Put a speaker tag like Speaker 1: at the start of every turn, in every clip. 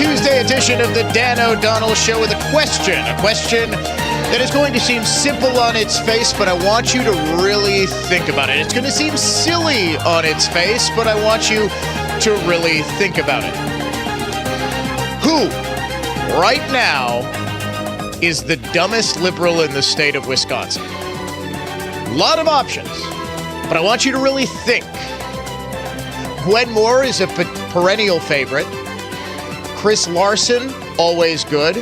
Speaker 1: Tuesday edition of the Dan O'Donnell Show with a question that is going to seem simple on its face, but I want you to really think about it. It's going to seem silly on its face, but I want you to really think about it. Who, right now, is the dumbest liberal in the state of Wisconsin? A lot of options, but I want you to really think. Gwen Moore is a perennial favorite. Chris Larson, always good.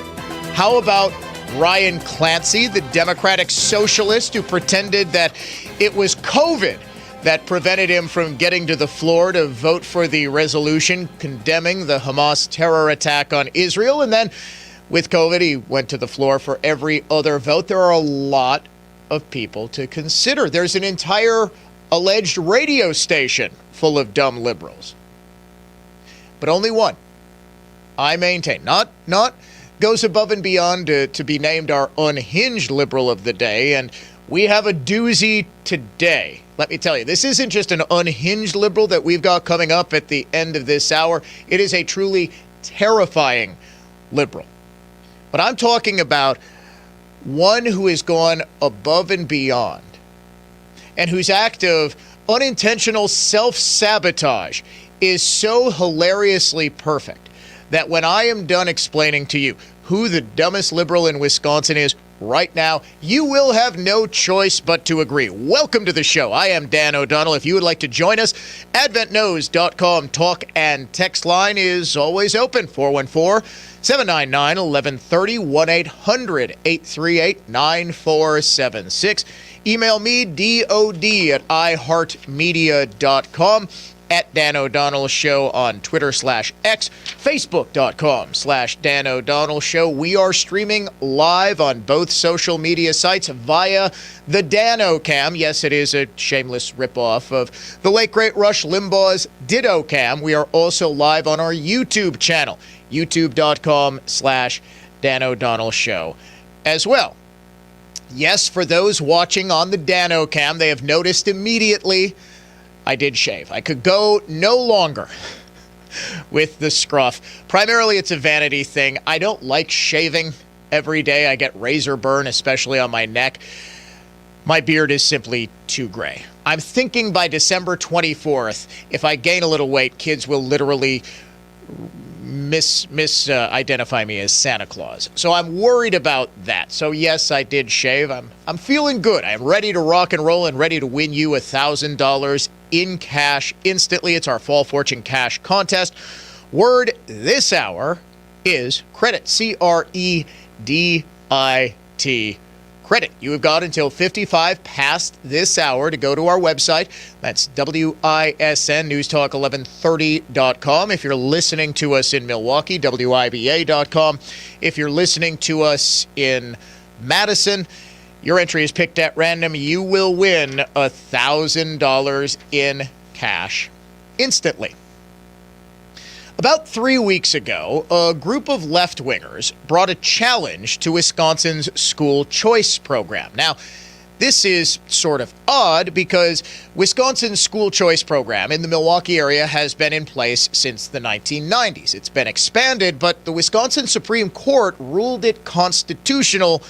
Speaker 1: How about Ryan Clancy, the Democratic socialist who pretended that it was COVID that prevented him from getting to the floor to vote for the resolution condemning the Hamas terror attack on Israel? And then with COVID, he went to the floor for every other vote. There are a lot of people to consider. There's an entire alleged radio station full of dumb liberals. But only one, I maintain, not goes above and beyond to be named our unhinged liberal of the day. And we have a doozy today. Let me tell you, this isn't just an unhinged liberal that we've got coming up at the end of this hour. It is a truly terrifying liberal. But I'm talking about one who has gone above and beyond and whose act of unintentional self-sabotage is so hilariously perfect that when I am done explaining to you who the dumbest liberal in Wisconsin is right now, you will have no choice but to agree. Welcome to the show. I am Dan O'Donnell. If you would like to join us, adventknows.com talk and text line is always open. 414-799-1130, 1-800-838-9476. Email me, dod@iheartmedia.com. At Dan O'Donnell Show on Twitter/X, Facebook.com/Dan O'Donnell Show. We are streaming live on both social media sites via the Dan-O-Cam. Yes, it is a shameless ripoff of the late great Rush Limbaugh's Ditto-Cam. We are also live on our YouTube channel, youtube.com/Dan O'Donnell Show as well. Yes, for those watching on the Dan-O-Cam, they have noticed immediately I did shave. I could go no longer with the scruff. Primarily, it's a vanity thing. I don't like shaving every day. I get razor burn, especially on my neck. My beard is simply too gray. I'm thinking by December 24th, if I gain a little weight, kids will literally identify me as Santa Claus. So I'm worried about that. So yes, I did shave. I'm feeling good. I'm ready to rock and roll and ready to win you $1,000 in cash instantly. It's our Fall Fortune Cash contest. Word this hour is credit. CREDIT. Credit. You have got until 55 past this hour to go to our website. That's WISN, newstalk1130.com. If you're listening to us in Milwaukee, WIBA.com. If you're listening to us in Madison, your entry is picked at random. You will win $1,000 in cash instantly. About 3 weeks ago, a group of left-wingers brought a challenge to Wisconsin's school choice program. Now, this is sort of odd because Wisconsin's school choice program in the Milwaukee area has been in place since the 1990s. It's been expanded, but the Wisconsin Supreme Court ruled it constitutional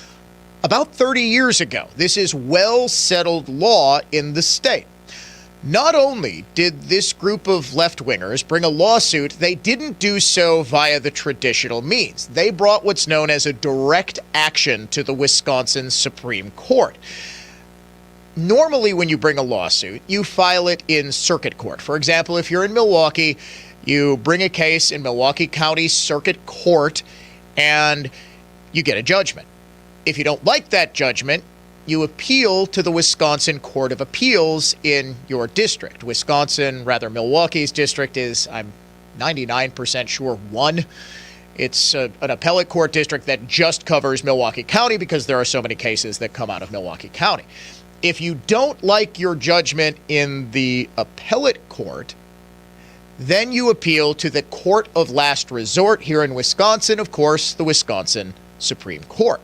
Speaker 1: about 30 years ago. This is well-settled law in the state. Not only did this group of left-wingers bring a lawsuit, they didn't do so via the traditional means. They brought what's known as a direct action to the Wisconsin Supreme Court. Normally, when you bring a lawsuit, you file it in circuit court. For example, if you're in Milwaukee, you bring a case in Milwaukee County Circuit Court and you get a judgment. If you don't like that judgment, you appeal to the Wisconsin Court of Appeals in your district. Milwaukee's district is, I'm 99% sure, 1. It's an appellate court district that just covers Milwaukee County because there are so many cases that come out of Milwaukee County. If you don't like your judgment in the appellate court, then you appeal to the court of last resort here in Wisconsin, of course, the Wisconsin Supreme Court.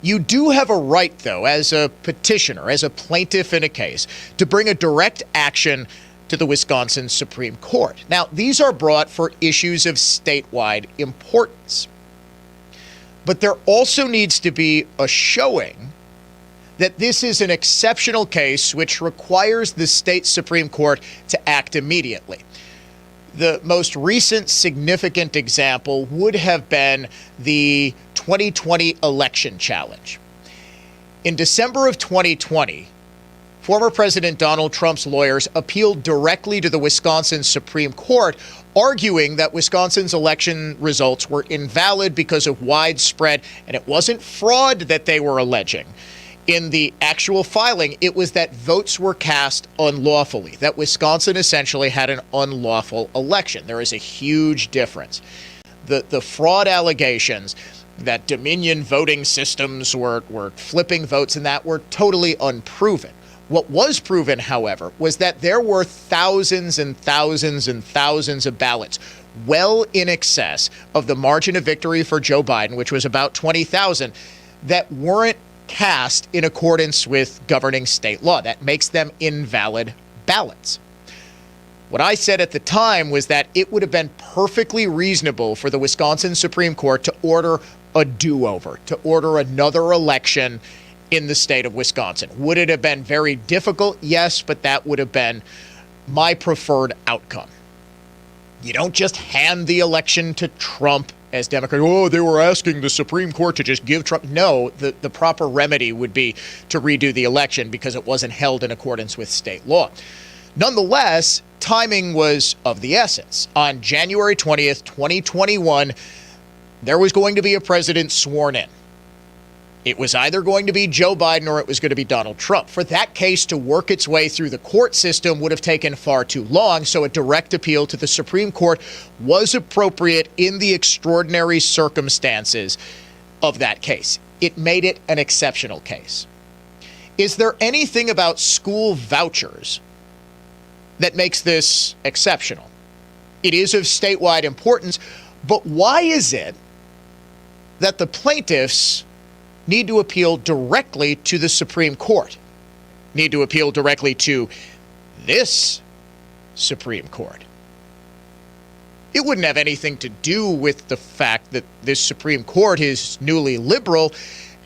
Speaker 1: You do have a right, though, as a petitioner, as a plaintiff in a case, to bring a direct action to to the Wisconsin Supreme Court. Now, these are brought for issues of statewide importance. But there also needs to be a showing that this is an exceptional case which requires the state Supreme Court to act immediately. The most recent significant example would have been the 2020 election challenge. In December of 2020, former President Donald Trump's lawyers appealed directly to the Wisconsin Supreme Court, arguing that Wisconsin's election results were invalid because of widespread, and it wasn't fraud that they were alleging. In the actual filing, it was that votes were cast unlawfully, that Wisconsin essentially had an unlawful election. There is a huge difference. The fraud allegations that Dominion voting systems were flipping votes and that were totally unproven. What was proven, however, was that there were thousands and thousands and thousands of ballots, well in excess of the margin of victory for Joe Biden, which was about 20,000, that weren't cast in accordance with governing state law. That makes them invalid ballots. What I said at the time was that it would have been perfectly reasonable for the Wisconsin Supreme Court to order a do-over, to order another election in the state of Wisconsin. Would it have been very difficult? Yes, but that would have been my preferred outcome. You don't just hand the election to Trump as Democrat. Oh, they were asking the Supreme Court to just give Trump. No, the proper remedy would be to redo the election because it wasn't held in accordance with state law. Nonetheless, timing was of the essence. On January 20th, 2021, there was going to be a president sworn in. It was either going to be Joe Biden or it was going to be Donald Trump. For that case to work its way through the court system would have taken far too long, so a direct appeal to the Supreme Court was appropriate in the extraordinary circumstances of that case. It made it an exceptional case. Is there anything about school vouchers that makes this exceptional? It is of statewide importance, but why is it that the plaintiffs need to appeal directly to the Supreme Court, need to appeal directly to this Supreme Court? It wouldn't have anything to do with the fact that this Supreme Court is newly liberal,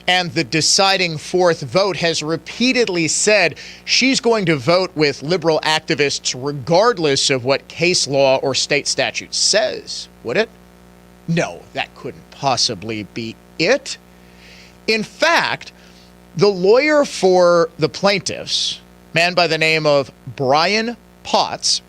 Speaker 1: and the deciding fourth vote has repeatedly said she's going to vote with liberal activists regardless of what case law or state statute says, would it? No, that couldn't possibly be it. In fact, the lawyer for the plaintiffs, a man by the name of Brian Potts,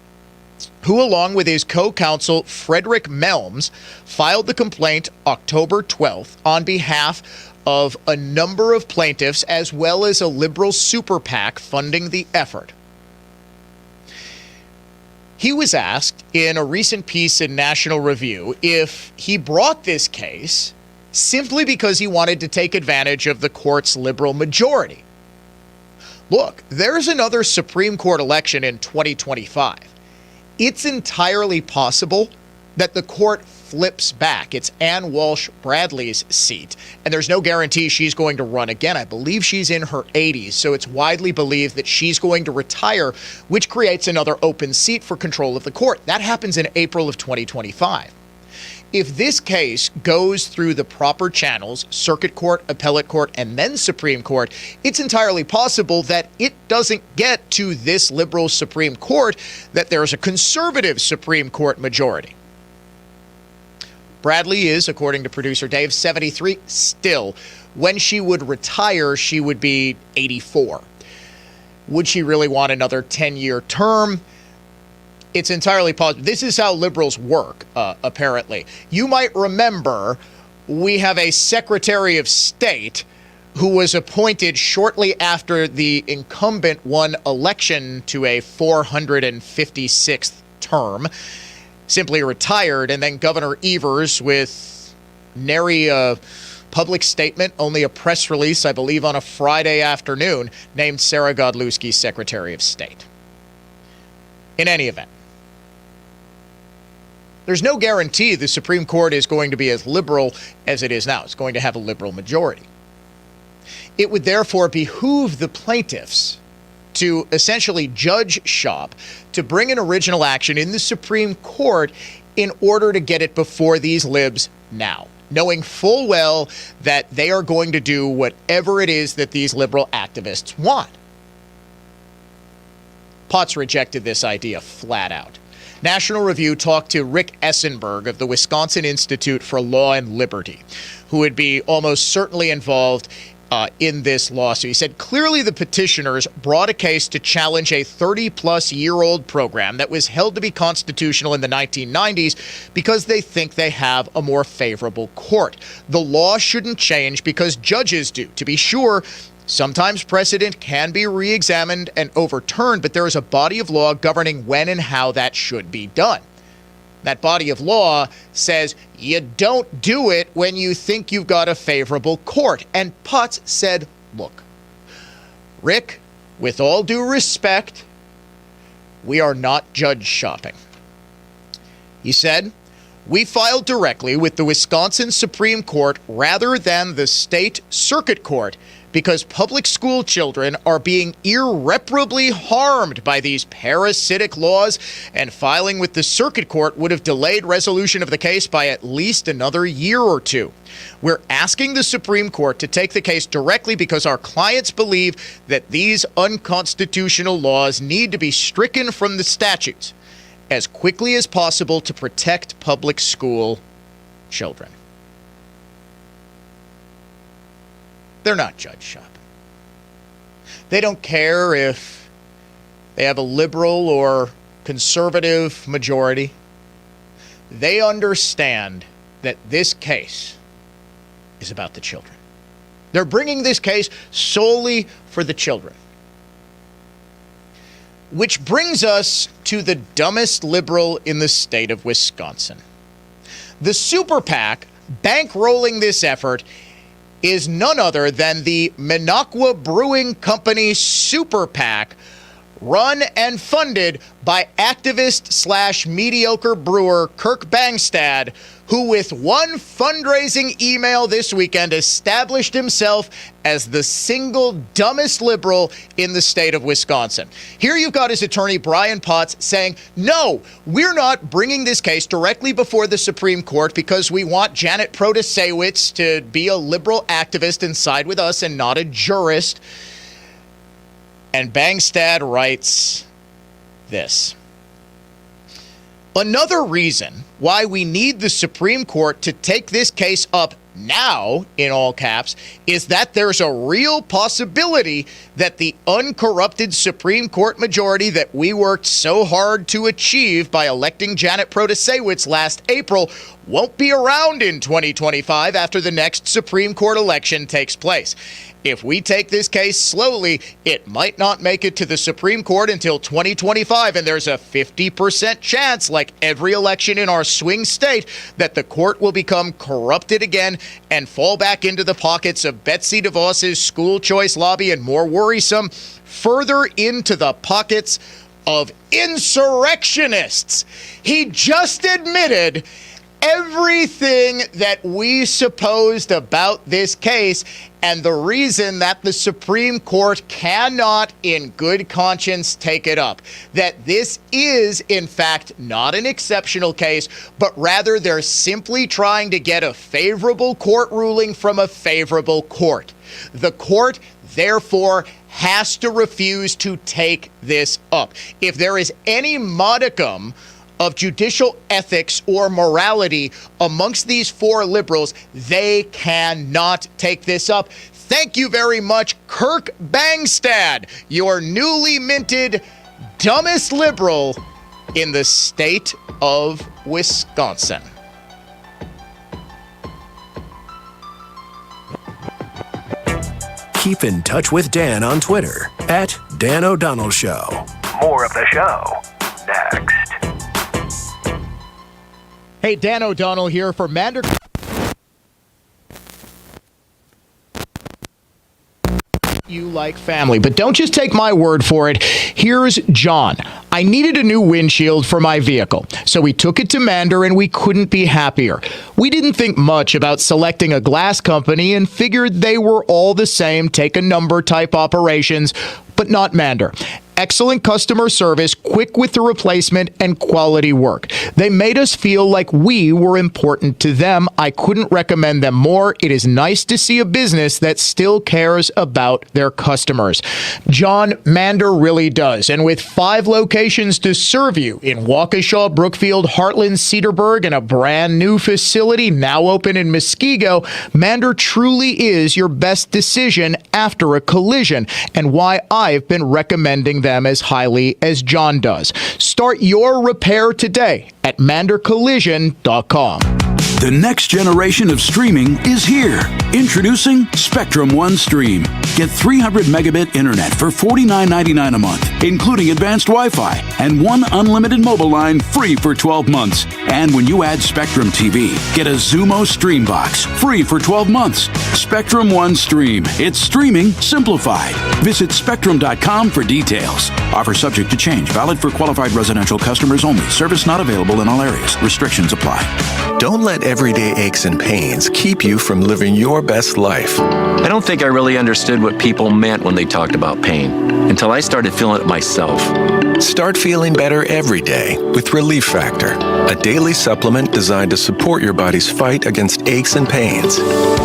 Speaker 1: who along with his co-counsel Frederick Melms filed the complaint October 12th on behalf of a number of plaintiffs as well as a liberal super PAC funding the effort. He was asked in a recent piece in National Review if he brought this case simply because he wanted to take advantage of the court's liberal majority. Look, there's another Supreme Court election in 2025. It's entirely possible that the court flips back. It's Ann Walsh Bradley's seat, and there's no guarantee she's going to run again. I believe she's in her 80s, so it's widely believed that she's going to retire, which creates another open seat for control of the court. That happens in April of 2025. If this case goes through the proper channels, circuit court, appellate court, and then Supreme Court, it's entirely possible that it doesn't get to this liberal Supreme Court, that there's a conservative Supreme Court majority. Bradley is, according to producer Dave, 73 still. When she would retire, she would be 84. Would she really want another 10-year term? It's entirely possible. This is how liberals work, apparently. You might remember we have a Secretary of State who was appointed shortly after the incumbent won election to a 456th term, simply retired, and then Governor Evers, with nary a public statement, only a press release, I believe on a Friday afternoon, named Sarah Godlewski Secretary of State. In any event, there's no guarantee the Supreme Court is going to be as liberal as it is now. It's going to have a liberal majority. It would therefore behoove the plaintiffs to essentially judge shop, to bring an original action in the Supreme Court in order to get it before these libs now, knowing full well that they are going to do whatever it is that these liberal activists want. Potts rejected this idea flat out. National Review talked to Rick Essenberg of the Wisconsin Institute for Law and Liberty, who would be almost certainly involved in this lawsuit. He said, clearly the petitioners brought a case to challenge a 30-plus-year-old program that was held to be constitutional in the 1990s because they think they have a more favorable court. The law shouldn't change because judges do. To be sure, sometimes precedent can be re-examined and overturned, but there is a body of law governing when and how that should be done. That body of law says you don't do it when you think you've got a favorable court. And Potts said, look, Rick, with all due respect, we are not judge shopping. He said, we filed directly with the Wisconsin Supreme Court rather than the state circuit court because public school children are being irreparably harmed by these parasitic laws, and filing with the circuit court would have delayed resolution of the case by at least another year or two. We're asking the Supreme Court to take the case directly because our clients believe that these unconstitutional laws need to be stricken from the statutes as quickly as possible to protect public school children. They're not judge shopping. They don't care if they have a liberal or conservative majority. They understand that this case is about the children. They're bringing this case solely for the children. Which brings us to the dumbest liberal in the state of Wisconsin. The super PAC bankrolling this effort is none other than the Minocqua Brewing Company super PAC, run and funded by activist/mediocre brewer Kirk Bangstad, who with one fundraising email this weekend established himself as the single dumbest liberal in the state of Wisconsin. Here you've got his attorney, Brian Potts, saying, no, we're not bringing this case directly before the Supreme Court because we want Janet Protasewicz to be a liberal activist and side with us and not a jurist. And Bangstad writes this. Another reason why we need the Supreme Court to take this case up now, in all caps, is that there's a real possibility that the uncorrupted Supreme Court majority that we worked so hard to achieve by electing Janet Protasewicz last April won't be around in 2025 after the next Supreme Court election takes place. If we take this case slowly, it might not make it to the Supreme Court until 2025, and there's a 50% chance, like every election in our swing state, that the court will become corrupted again and fall back into the pockets of Betsy DeVos's school choice lobby, and more worrisome, further into the pockets of insurrectionists. He just admitted everything that we supposed about this case, and the reason that the Supreme Court cannot in good conscience take it up. That this is, in fact, not an exceptional case, but rather they're simply trying to get a favorable court ruling from a favorable court. The court, therefore, has to refuse to take this up. If there is any modicum of judicial ethics or morality amongst these four liberals, they cannot take this up. Thank you very much, Kirk Bangstad, your newly minted dumbest liberal in the state of Wisconsin.
Speaker 2: Keep in touch with Dan on Twitter @DanO'DonnellShow. More of the show next.
Speaker 1: Hey, Dan O'Donnell here for Mander. You like family, but don't just take my word for it. Here's John. I needed a new windshield for my vehicle, so we took it to Mander and we couldn't be happier. We didn't think much about selecting a glass company and figured they were all the same, take a number type operations. but not Mander. Excellent customer service, quick with the replacement, and quality work. They made us feel like we were important to them. I couldn't recommend them more. It is nice to see a business that still cares about their customers. John, Mander really does. And with 5 locations to serve you in Waukesha, Brookfield, Heartland, Cedarburg, and a brand new facility now open in Muskego, Mander truly is your best decision after a collision, and why I've been recommending them as highly as John does. Start your repair today at mandercollision.com.
Speaker 3: The next generation of streaming is here. Introducing Spectrum One Stream. Get 300 megabit internet for $49.99 a month, including advanced Wi-Fi, and 1 unlimited mobile line free for 12 months. And when you add Spectrum TV, get a Xumo Stream Box free for 12 months. Spectrum One Stream. It's streaming simplified. Visit spectrum.com for details. Offer subject to change. Valid for qualified residential customers only. Service not available in all areas. Restrictions apply.
Speaker 2: Don't let everyday aches and pains keep you from living your best life.
Speaker 4: I don't think I really understood what people meant when they talked about pain until I started feeling it myself.
Speaker 2: Start feeling better every day with Relief Factor, a daily supplement designed to support your body's fight against aches and pains.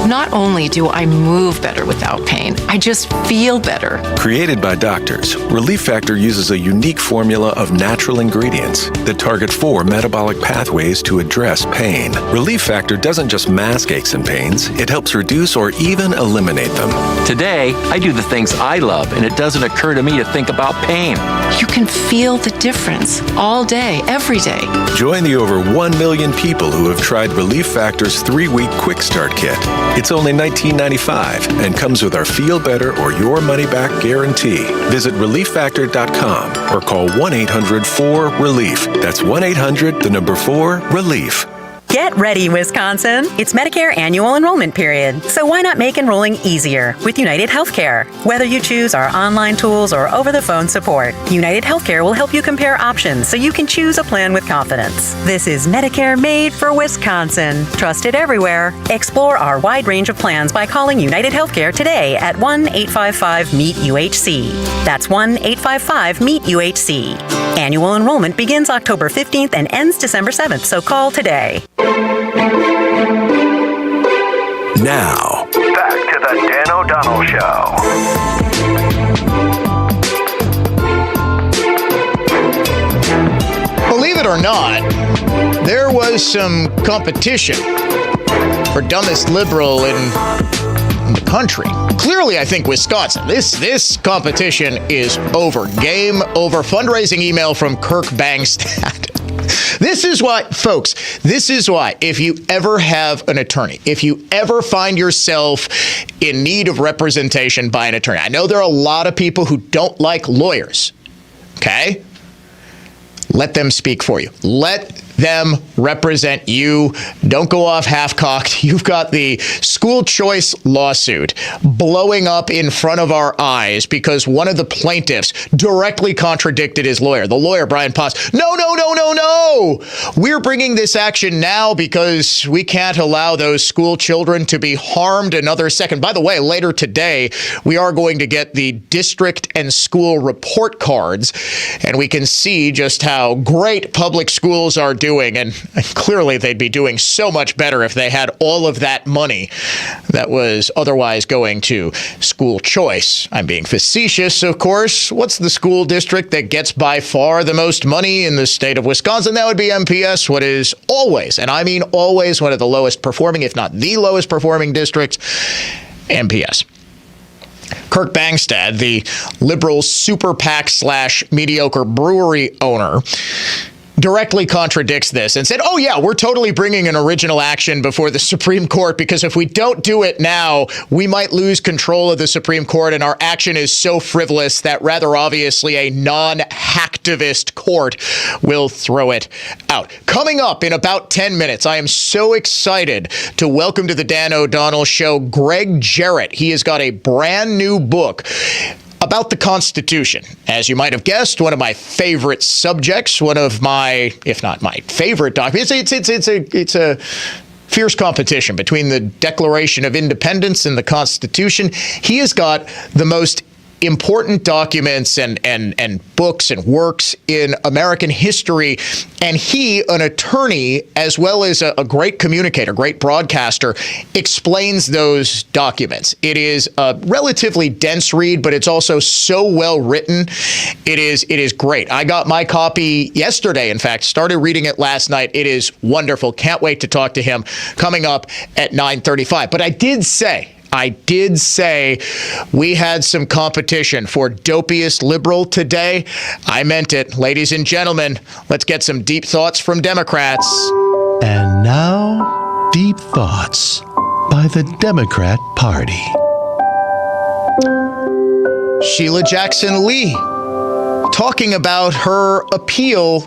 Speaker 5: Not only do I move better without pain, I just feel better.
Speaker 2: Created by doctors, Relief Factor uses a unique formula of natural ingredients that target 4 metabolic pathways to address pain. Relief Factor doesn't just mask aches and pains, it helps reduce or even eliminate them.
Speaker 4: Today, I do the things I love, and it doesn't occur to me to think about pain.
Speaker 5: You can feel the difference all day, every day.
Speaker 2: Join the over 1 million people who have tried Relief Factor's 3-week Quick Start Kit. It's only $19.95 and comes with our Feel Better or Your Money Back guarantee. Visit ReliefFactor.com or call 1-800-4-RELIEF. That's 1-800-4-RELIEF.
Speaker 6: Get ready, Wisconsin. It's Medicare annual enrollment period, so why not make enrolling easier with United Healthcare? Whether you choose our online tools or over-the-phone support, United Healthcare will help you compare options so you can choose a plan with confidence. This is Medicare made for Wisconsin. Trusted everywhere. Explore our wide range of plans by calling United Healthcare today at 1-855-MEET-UHC. That's 1-855-MEET-UHC. Annual enrollment begins October 15th and ends December 7th, so call today.
Speaker 2: Now, back to the Dan O'Donnell Show.
Speaker 1: Believe it or not, there was some competition for dumbest liberal in the country. Clearly, I think Wisconsin. This competition is over. Game over. Fundraising email from Kirk Bangstad. This is why, folks, if you ever have an attorney, if you ever find yourself in need of representation by an attorney, I know there are a lot of people who don't like lawyers, okay? Let them speak for you. Let them represent you. Don't go off half-cocked. You've got the school choice lawsuit blowing up in front of our eyes because one of the plaintiffs directly contradicted his lawyer. The lawyer, Brian Potts, no. We're bringing this action now because we can't allow those school children to be harmed another second. By the way, later today, we are going to get the district and school report cards, and we can see just how great public schools are doing, and clearly they'd be doing so much better if they had all of that money that was otherwise going to school choice. I'm being facetious, of course. What's the school district that gets by far the most money in the state of Wisconsin? That would be MPS, what is always, and I mean always, one of the lowest performing, if not the lowest performing districts, MPS. Kirk Bangstad, the liberal super PAC / mediocre brewery owner, directly contradicts this and said, oh yeah, we're totally bringing an original action before the Supreme Court because if we don't do it now, we might lose control of the Supreme Court, and our action is so frivolous that rather obviously a non-hacktivist court will throw it out. Coming up in about 10 minutes, I am so excited to welcome to the Dan O'Donnell Show Greg Jarrett. He has got a brand new book about the Constitution. As you might have guessed, one of my favorite subjects, one of my, if not my favorite documents. It's a fierce competition between the Declaration of Independence and the Constitution. He has got the most important documents and books and works in American history. And he, an attorney, as well as a great communicator, great broadcaster, explains those documents. It is a relatively dense read, but it's also so well written. It is great. I got my copy yesterday, in fact, started reading it last night. It is wonderful. Can't wait to talk to him coming up at 9:35. But I did say we had some competition for dopiest liberal today. I meant it. Ladies and gentlemen, let's get some deep thoughts from Democrats.
Speaker 7: And now, Deep Thoughts by the Democrat Party.
Speaker 1: Sheila Jackson Lee talking about her appeal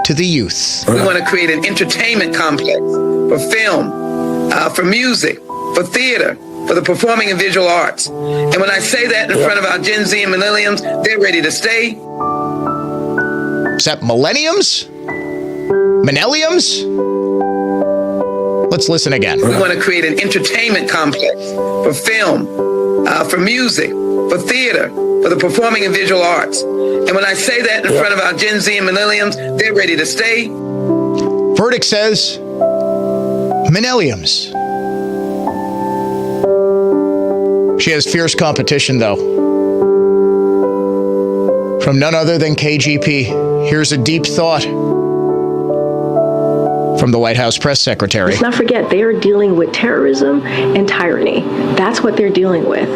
Speaker 1: to the youth.
Speaker 8: We want to create an entertainment complex for film, for music, for theater, for the performing and visual arts. And when I say that in front of our Gen Z and millenniums, they're ready to stay.
Speaker 1: Is that millenniums? Millenniums? Let's listen again.
Speaker 8: We want to create an entertainment complex for film, for music, for theater, for the performing and visual arts. And when I say that in front of our Gen Z and millenniums, they're ready to stay.
Speaker 1: Verdict says millenniums. She has fierce competition, though, from none other than KGP. Here's a deep thought from the White House press secretary.
Speaker 9: Let's not forget, they are dealing with terrorism and tyranny. That's what they're dealing with.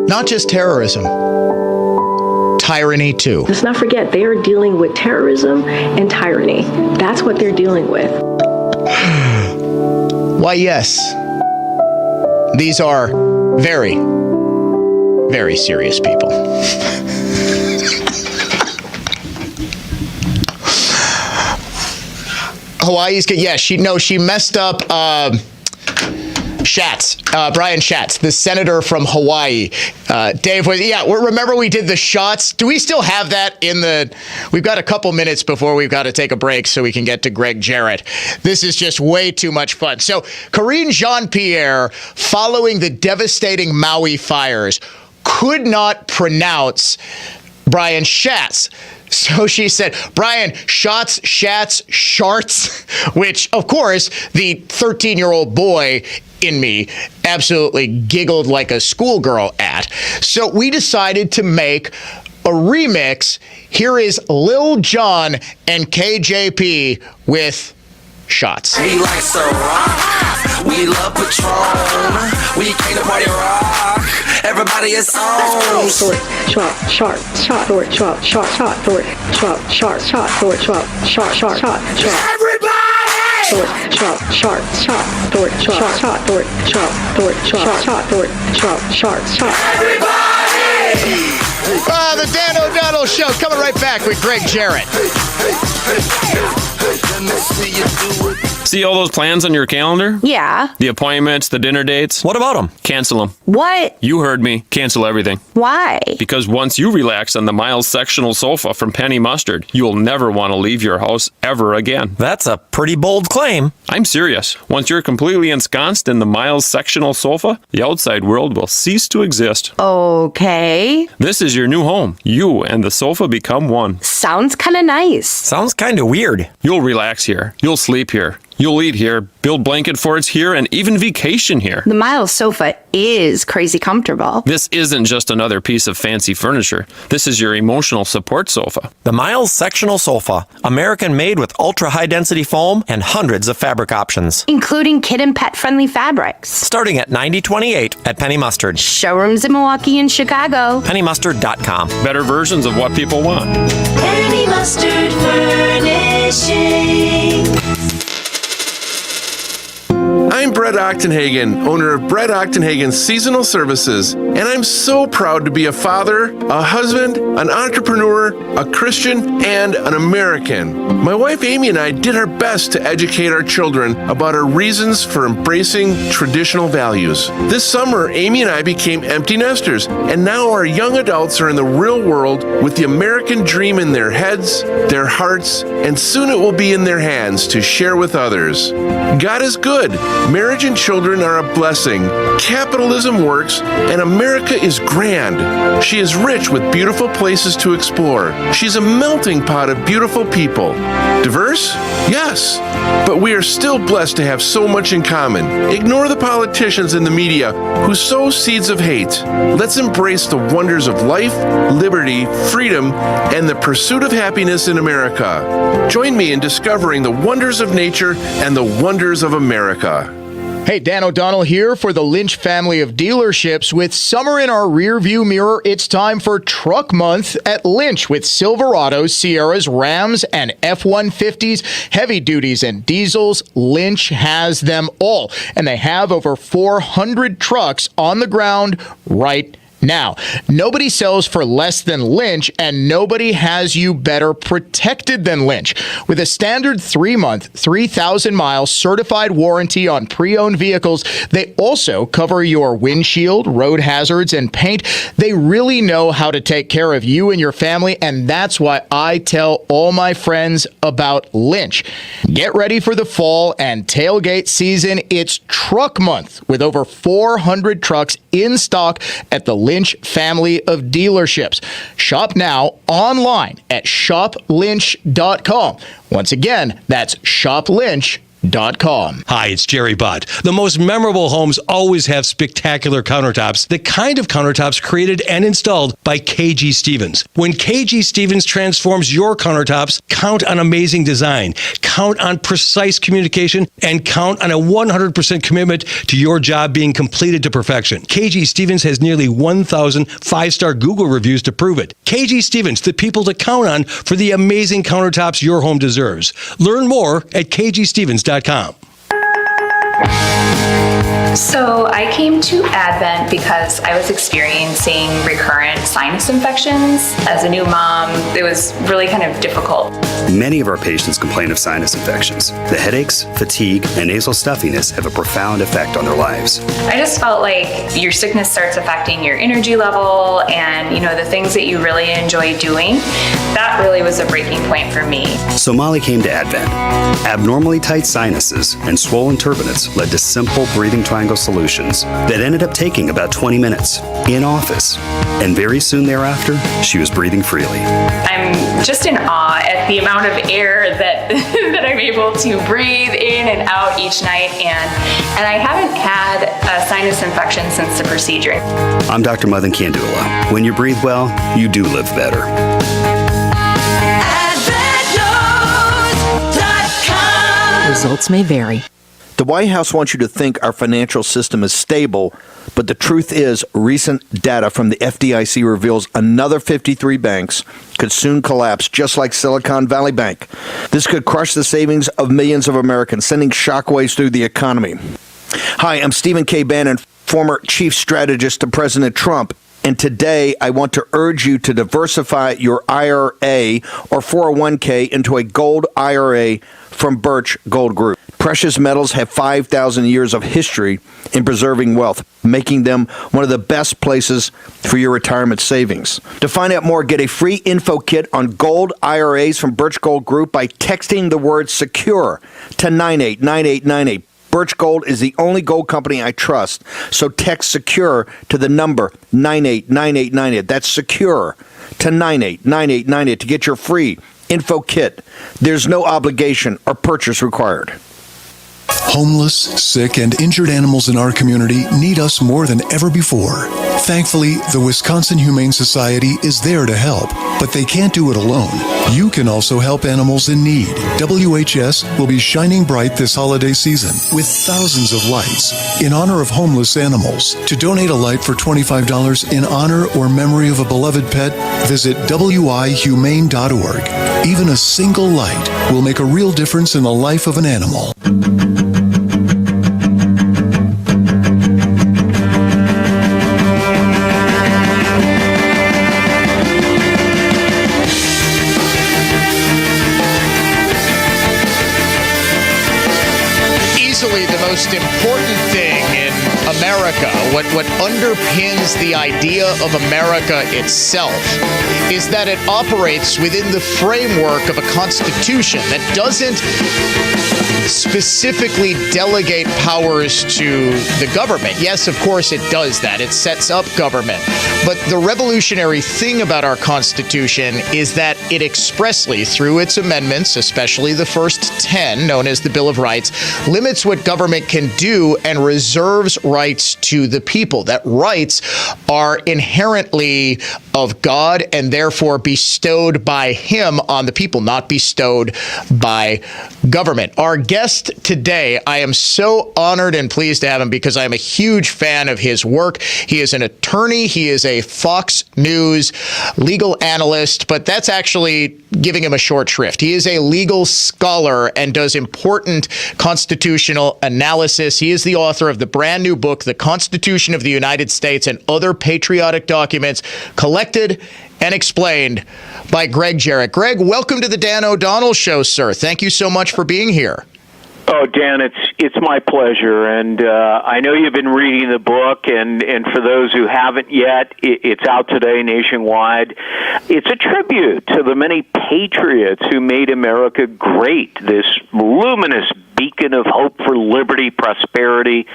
Speaker 1: Not just terrorism, tyranny, too.
Speaker 9: Let's not forget, they are dealing with terrorism and tyranny. That's what they're dealing with.
Speaker 1: Why, yes, these are very, very serious people. Hawaii's good. Yeah, she messed up Schatz, Brian Schatz, the senator from Hawaii. Dave was, remember we did the shots? Do we still have that we've got a couple minutes before we've got to take a break so we can get to Greg Jarrett. This is just way too much fun. So Karine Jean-Pierre, following the devastating Maui fires, could not pronounce Brian Schatz. So she said, Brian, Schatz, Sharts, which, of course, the 13-year-old boy in me absolutely giggled like a schoolgirl at. So we decided to make a remix. Here is Lil Jon and KJP with Shots.
Speaker 10: We like so rock, we love Patron, we came to party rock, everybody is on.
Speaker 9: Short, sharp, sharp, short, sharp, sharp, short, sharp, sharp, short, sharp, sharp, sharp.
Speaker 10: Everybody!
Speaker 9: Short, sharp, sharp, sharp, short, sharp, sharp, sharp.
Speaker 10: Everybody!
Speaker 1: The Dan O'Donnell Show coming right back with Greg Jarrett.
Speaker 11: See all those plans on your calendar?
Speaker 12: Yeah.
Speaker 11: The appointments, the dinner dates?
Speaker 13: What about them?
Speaker 11: Cancel them.
Speaker 12: What?
Speaker 11: You heard me. Cancel everything.
Speaker 12: Why?
Speaker 11: Because once you relax on the Miles sectional sofa from Penny Mustard, you'll never want to leave your house ever again.
Speaker 13: That's a pretty bold claim.
Speaker 11: I'm serious. Once you're completely ensconced in the Miles sectional sofa, the outside world will cease to exist.
Speaker 12: Okay.
Speaker 11: This is your new home. You and the sofa become one.
Speaker 12: Sounds kind of nice.
Speaker 13: Sounds kind of weird.
Speaker 11: You'll relax here. You'll sleep here. You'll eat here, build blanket forts here, and even vacation here.
Speaker 12: The Miles sofa is crazy comfortable.
Speaker 11: This isn't just another piece of fancy furniture. This is your emotional support sofa.
Speaker 13: The Miles sectional sofa, American made with ultra high density foam and hundreds of fabric options,
Speaker 12: including kid and pet friendly fabrics.
Speaker 13: Starting at $90.28 at Penny Mustard.
Speaker 12: Showrooms in Milwaukee and Chicago.
Speaker 13: PennyMustard.com.
Speaker 11: Better versions of what people want.
Speaker 10: Penny Mustard Furnishing.
Speaker 14: I'm Brett Ochtenhagen, owner of Brett Ochtenhagen Seasonal Services, and I'm so proud to be a father, a husband, an entrepreneur, a Christian, and an American. My wife Amy and I did our best to educate our children about our reasons for embracing traditional values. This summer, Amy and I became empty nesters, and now our young adults are in the real world with the American dream in their heads, their hearts, and soon it will be in their hands to share with others. God is good. Marriage and children are a blessing. Capitalism works, and America is grand. She is rich with beautiful places to explore. She's a melting pot of beautiful people. Diverse? Yes. But we are still blessed to have so much in common. Ignore the politicians and the media who sow seeds of hate. Let's embrace the wonders of life, liberty, freedom, and the pursuit of happiness in America. Join me in discovering the wonders of nature and the wonders of America.
Speaker 1: Hey, Dan O'Donnell here for the Lynch family of dealerships. With summer in our rearview mirror, it's time for Truck Month at Lynch with Silverados, Sierras, Rams, and F-150s, heavy duties and diesels. Lynch has them all, and they have over 400 trucks on the ground right now. Nobody sells for less than Lynch, and nobody has you better protected than Lynch. With a standard 3-month, 3,000-mile certified warranty on pre-owned vehicles, they also cover your windshield, road hazards, and paint. They really know how to take care of you and your family, and that's why I tell all my friends about Lynch. Get ready for the fall and tailgate season. It's Truck Month with over 400 trucks in stock at the Lynch family of dealerships. Shop now online at shoplynch.com. Once again, that's shoplynch.com.
Speaker 15: Hi, it's Jerry Butt. The most memorable homes always have spectacular countertops, the kind of countertops created and installed by KG Stevens. When KG Stevens transforms your countertops, count on amazing design, count on precise communication, and count on a 100% commitment to your job being completed to perfection. KG Stevens has nearly 1,000 5-star Google reviews to prove it. KG Stevens, the people to count on for the amazing countertops your home deserves. Learn more at kgstevens.com.
Speaker 16: So I came to Advent because I was experiencing recurrent sinus infections. As a new mom, it was really kind of difficult.
Speaker 17: Many of our patients complain of sinus infections. The headaches, fatigue, and nasal stuffiness have a profound effect on their lives.
Speaker 16: I just felt like your sickness starts affecting your energy level and, the things that you really enjoy doing. That really was a breaking point for me.
Speaker 17: So Molly came to Advent. Abnormally tight sinuses and swollen turbinates led to simple breathing triangle solutions that ended up taking about 20 minutes in office. And very soon thereafter, she was breathing freely.
Speaker 16: I'm just in awe at the amount of air that that I'm able to breathe in and out each night, and I haven't had a sinus infection since the procedure.
Speaker 17: I'm Dr. Madan Kandula. When you breathe well, you do live better.
Speaker 5: Results may vary.
Speaker 18: The White House wants you to think our financial system is stable, but the truth is recent data from the FDIC reveals another 53 banks could soon collapse, just like Silicon Valley Bank. This could crush the savings of millions of Americans, sending shockwaves through the economy. Hi, I'm Stephen K. Bannon, former chief strategist to President Trump. And today, I want to urge you to diversify your IRA or 401k into a gold IRA from Birch Gold Group. Precious metals have 5,000 years of history in preserving wealth, making them one of the best places for your retirement savings. To find out more, get a free info kit on gold IRAs from Birch Gold Group by texting the word SECURE to 989898. Birch Gold is the only gold company I trust, so text SECURE to the number 989898. That's SECURE to 989898 to get your free info kit. There's no obligation or purchase required.
Speaker 19: Homeless, sick, and injured animals in our community need us more than ever before. Thankfully, the Wisconsin Humane Society is there to help, but they can't do it alone. You can also help animals in need. WHS will be shining bright this holiday season with thousands of lights in honor of homeless animals. To donate a light for $25 in honor or memory of a beloved pet, visit wihumane.org. Even a single light will make a real difference in the life of an animal.
Speaker 1: Easily the most important thing in America, what underpins the idea of America itself, is that it operates within the framework of a constitution that doesn't specifically delegate powers to the government. Yes, of course it does that. It sets up government. But the revolutionary thing about our Constitution is that it expressly, through its amendments, especially the first 10, known as the Bill of Rights, limits what government can do and reserves rights to the people. That rights are inherently of God and therefore bestowed by Him on the people, not bestowed by government. Our guest today, I am so honored and pleased to have him because I am a huge fan of his work. He is an attorney. He is a Fox News legal analyst, but that's actually giving him a short shrift. He is a legal scholar and does important constitutional analysis. He is the author of the brand new book, The Constitution of the United States and Other Patriotic Documents, collected and explained by Greg Jarrett. Greg, welcome to the Dan O'Donnell Show, sir. Thank you so much for being here.
Speaker 20: Oh, Dan, it's my pleasure, and I know you've been reading the book, and for those who haven't yet, it's out today nationwide. It's a tribute to the many patriots who made America great, this luminous beacon of hope for liberty, prosperity,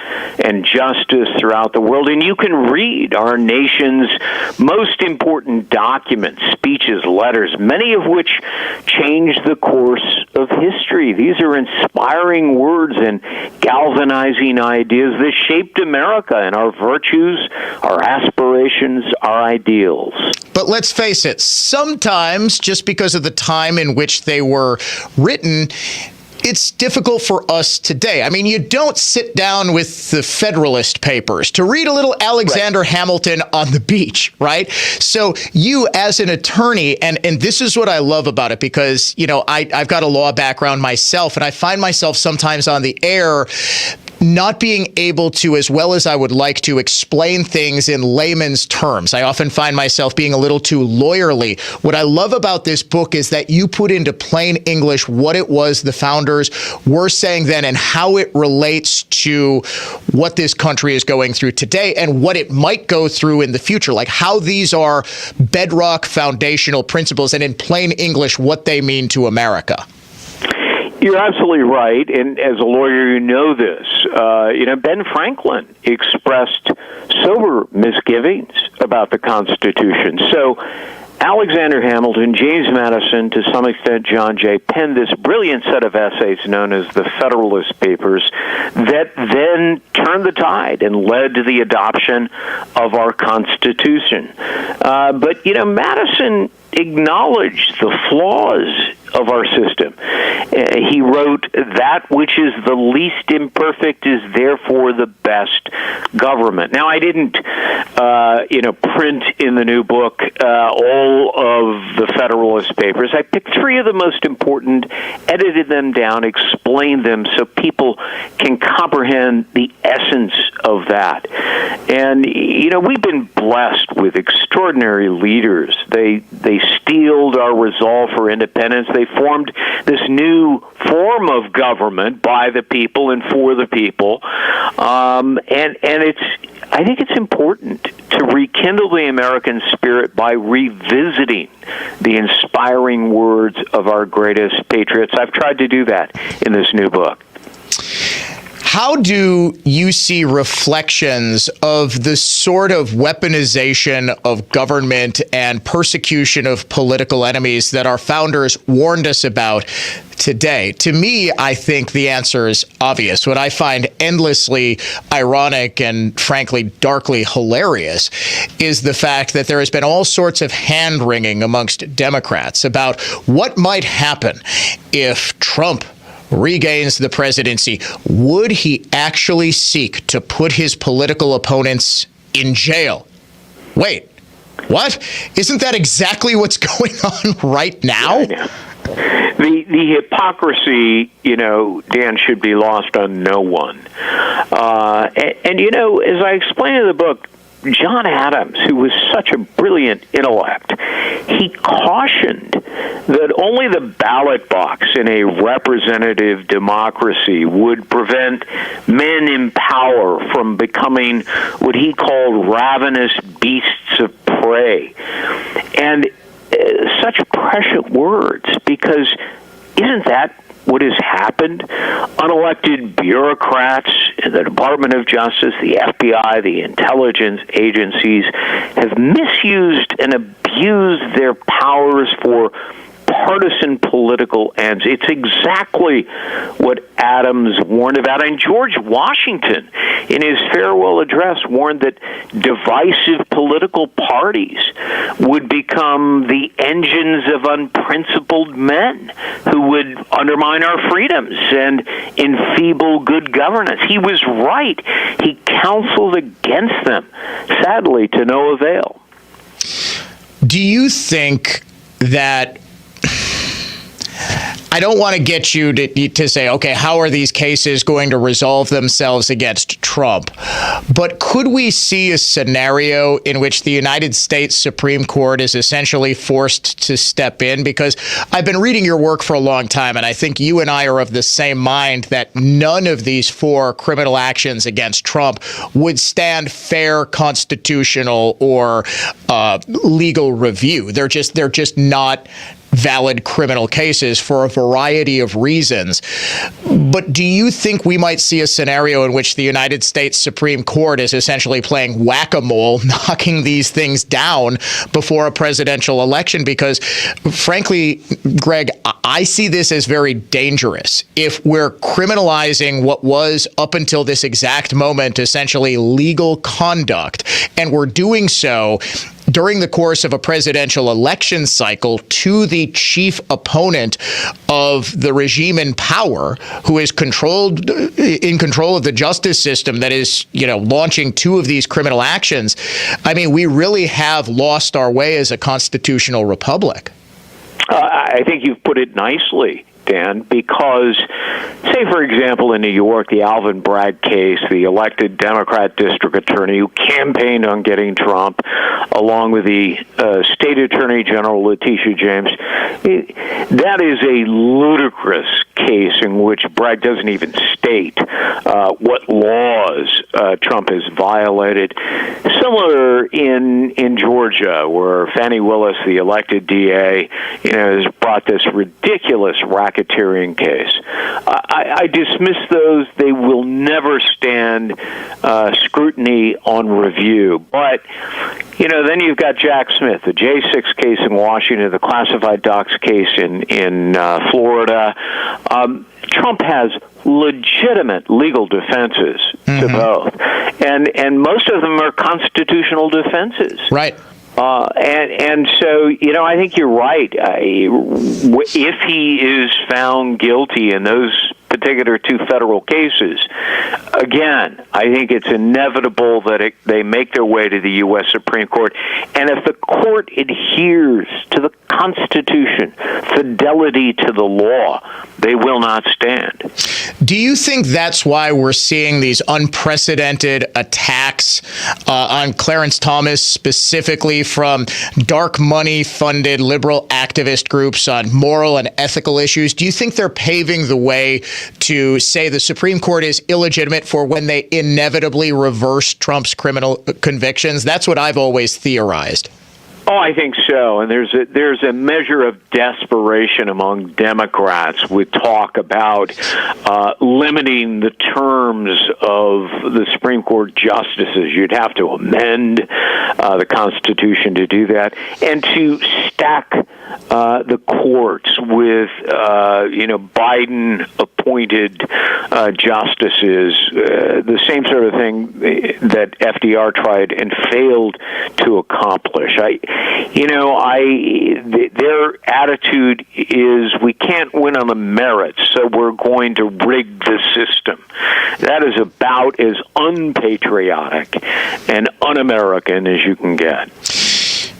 Speaker 20: and justice throughout the world. And you can read our nation's most important documents, speeches, letters, many of which changed the course of history. These are inspiring words and galvanizing ideas that shaped America and our virtues, our aspirations, our ideals.
Speaker 1: But let's face it, sometimes, just because of the time in which they were written, it's difficult for us today. I mean, you don't sit down with the Federalist Papers to read a little Alexander Hamilton on the beach, right? So you, as an attorney, and this is what I love about it, because, you know, I've got a law background myself, and I find myself sometimes on the air not being able to, as well as I would like to, explain things in layman's terms. I often find myself being a little too lawyerly. What I love about this book is that you put into plain English what it was the founders were saying then and how it relates to what this country is going through today and what it might go through in the future, like how these are bedrock foundational principles and in plain English what they mean to America.
Speaker 20: You're absolutely right, and as a lawyer, you know this. Ben Franklin expressed sober misgivings about the Constitution. So Alexander Hamilton, James Madison, to some extent John Jay, penned this brilliant set of essays known as the Federalist Papers that then turned the tide and led to the adoption of our Constitution. But Madison acknowledged the flaws of our system. He wrote, "That which is the least imperfect is therefore the best government." Now, I didn't, print in the new book all of the Federalist Papers. I picked three of the most important, edited them down, explained them so people can comprehend the essence of that. And, we've been blessed with extraordinary leaders. They steeled our resolve for independence. They formed this new form of government by the people and for the people. I think it's important to rekindle the American spirit by revisiting the inspiring words of our greatest patriots. I've tried to do that in this new book.
Speaker 1: How do you see reflections of the sort of weaponization of government and persecution of political enemies that our founders warned us about today? To me, I think the answer is obvious. What I find endlessly ironic and frankly darkly hilarious is the fact that there has been all sorts of hand-wringing amongst Democrats about what might happen if Trump regains the presidency. Would he actually seek to put his political opponents in jail? Wait, what? Isn't that exactly what's going on right now?
Speaker 20: The hypocrisy, Dan, should be lost on no one. And as I explain in the book, John Adams, who was such a brilliant intellect, he cautioned that only the ballot box in a representative democracy would prevent men in power from becoming what he called ravenous beasts of prey. And such prescient words, because isn't that what has happened? Unelected bureaucrats in the Department of Justice, the FBI, the intelligence agencies have misused and abused their powers for partisan political ends. It's exactly what Adams warned about. And George Washington, in his farewell address, warned that divisive political parties would become the engines of unprincipled men who would undermine our freedoms and enfeeble good governance. He was right. He counseled against them, sadly, to no avail.
Speaker 1: Do you think that, I don't want to get you to say, okay, how are these cases going to resolve themselves against Trump? But could we see a scenario in which the United States Supreme Court is essentially forced to step in? Because I've been reading your work for a long time, and I think you and I are of the same mind that none of these 4 criminal actions against Trump would stand fair constitutional or legal review. They're just not valid criminal cases for a variety of reasons. But do you think we might see a scenario in which the United States Supreme Court is essentially playing whack-a-mole, knocking these things down before a presidential election? Because frankly, Greg, I see this as very dangerous. If we're criminalizing what was up until this exact moment essentially legal conduct, and we're doing so during the course of a presidential election cycle to the chief opponent of the regime in power, who is in control of the justice system that is, launching 2 of these criminal actions, I mean, we really have lost our way as a constitutional republic.
Speaker 20: I think you've put it nicely, Dan, because, say, for example, in New York, the Alvin Bragg case, the elected Democrat district attorney who campaigned on getting Trump, along with the state attorney general, Letitia James, that is a ludicrous case in which Bragg doesn't even state what laws Trump has violated. Similar in Georgia, where Fani Willis, the elected DA, has brought this ridiculous racketeering case. I dismiss those. They will never stand scrutiny on review. But, then you've got Jack Smith, the J6 case in Washington, the classified docs case in Florida. Trump has legitimate legal defenses to both, and most of them are constitutional defenses.
Speaker 1: Right.
Speaker 20: And so, I think you're right. If he is found guilty in those particular 2 federal cases, again, I think it's inevitable that they make their way to the U.S. Supreme Court. And if the court adheres to the Constitution, fidelity to the law, they will not stand.
Speaker 1: Do you think that's why we're seeing these unprecedented attacks on Clarence Thomas, specifically from dark money-funded liberal activist groups on moral and ethical issues? Do you think they're paving the way to say the Supreme Court is illegitimate for when they inevitably reverse Trump's criminal convictions? That's what I've always theorized.
Speaker 20: Oh, I think so. And there's a measure of desperation among Democrats with talk about limiting the terms of the Supreme Court justices. You'd have to amend the Constitution to do that, and to stack the courts with Biden-appointed justices, the same sort of thing that FDR tried and failed to accomplish. Their attitude is we can't win on the merits, so we're going to rig the system. That is about as unpatriotic and un-American as you can get.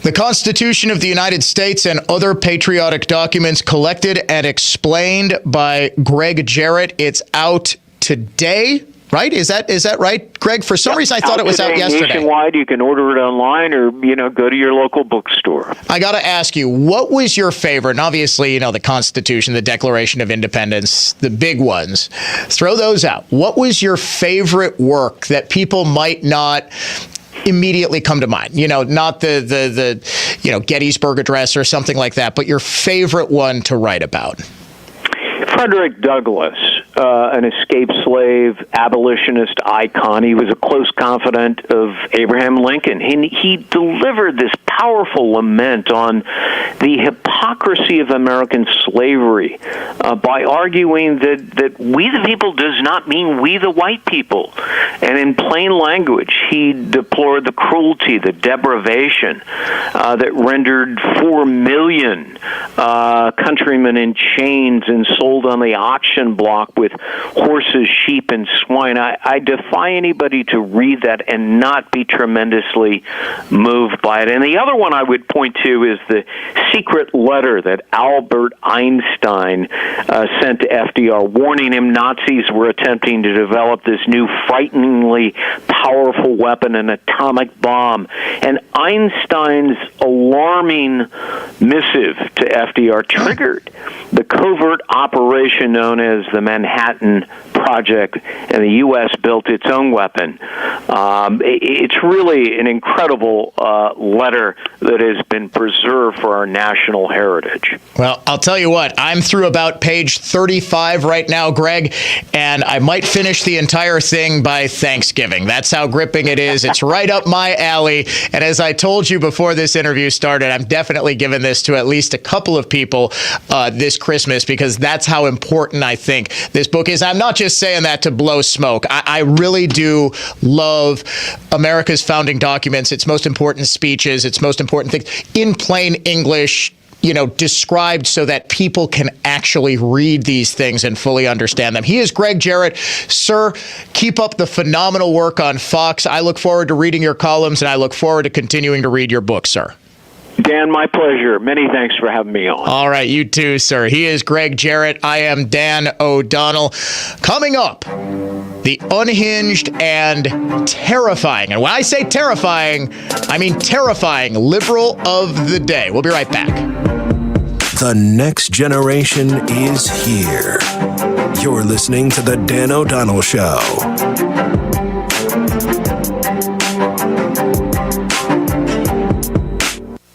Speaker 1: The Constitution of the United States and other patriotic documents collected and explained by Greg Jarrett. It's out today. Right? Is that right, Greg? For some reason, I thought it was out yesterday.
Speaker 20: Nationwide, you can order it online or, go to your local bookstore.
Speaker 1: I got to ask you, what was your favorite? And obviously, the Constitution, the Declaration of Independence, the big ones. Throw those out. What was your favorite work that people might not immediately come to mind? Not the Gettysburg Address or something like that, but your favorite one to write about.
Speaker 20: Frederick Douglass, an escaped slave, abolitionist icon. He was a close confidant of Abraham Lincoln. He delivered this powerful lament on the hypocrisy of American slavery by arguing that we the people does not mean we the white people. And in plain language, he deplored the cruelty, the deprivation that rendered 4 million countrymen in chains and sold on the auction block with horses, sheep, and swine. I defy anybody to read that and not be tremendously moved by it. And the other one I would point to is the secret letter that Albert Einstein sent to FDR, warning him Nazis were attempting to develop this new frighteningly powerful weapon, an atomic bomb. And Einstein's alarming missive to FDR triggered the covert operation known as the Manhattan Project, and the U.S. built its own weapon. It's really an incredible letter that has been preserved for our national heritage.
Speaker 1: Well, I'll tell you what, I'm through about page 35 right now, Greg, and I might finish the entire thing by Thanksgiving. That's how gripping it is. It's right up my alley. And as I told you before this interview started, I'm definitely giving this to at least a couple of people this Christmas, because that's how important I think this book is. I'm not just saying that to blow smoke. I really do love America's founding documents, its most important speeches, its most important things in plain English, described so that people can actually read these things and fully understand them. He is Greg Jarrett. Sir, keep up the phenomenal work on Fox. I look forward to reading your columns, and I look forward to continuing to read your book, sir.
Speaker 20: Dan, my pleasure. Many thanks for having me on.
Speaker 1: All right, you too, sir. He is Greg Jarrett. I am Dan O'Donnell. Coming up, the unhinged and terrifying, and when I say terrifying, I mean terrifying liberal of the day. We'll be right back.
Speaker 2: The next generation is here. You're listening to The Dan O'Donnell Show.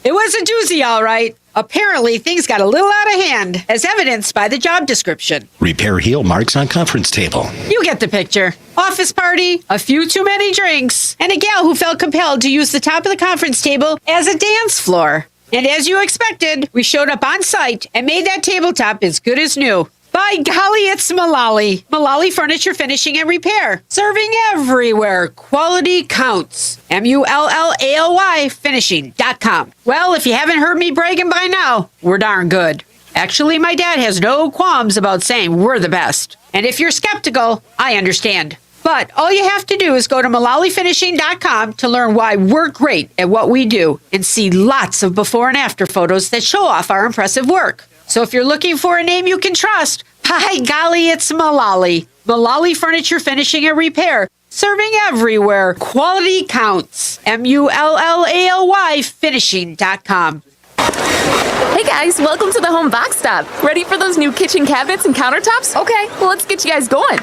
Speaker 21: It was a doozy, all right. Apparently, things got a little out of hand, as evidenced by the job description.
Speaker 22: Repair heel marks on conference table.
Speaker 21: You get the picture. Office party, a few too many drinks, and a gal who felt compelled to use the top of the conference table as a dance floor. And as you expected, we showed up on site and made that tabletop as good as new. By golly, it's Mullally. Mullally Furniture Finishing and Repair. Serving everywhere. Quality counts. MULLALY Finishing.com. Well, if you haven't heard me bragging by now, we're darn good. Actually, my dad has no qualms about saying we're the best. And if you're skeptical, I understand. But all you have to do is go to MullallyFinishing.com to learn why we're great at what we do and see lots of before and after photos that show off our impressive work. So if you're looking for a name you can trust, by golly, it's Mullally. Mullally Furniture Finishing and Repair. Serving everywhere. Quality counts. MULLALY Finishing.com.
Speaker 23: Hey guys, welcome to the Home Box Stop. Ready for those new kitchen cabinets and countertops? Okay, well, let's get you guys going.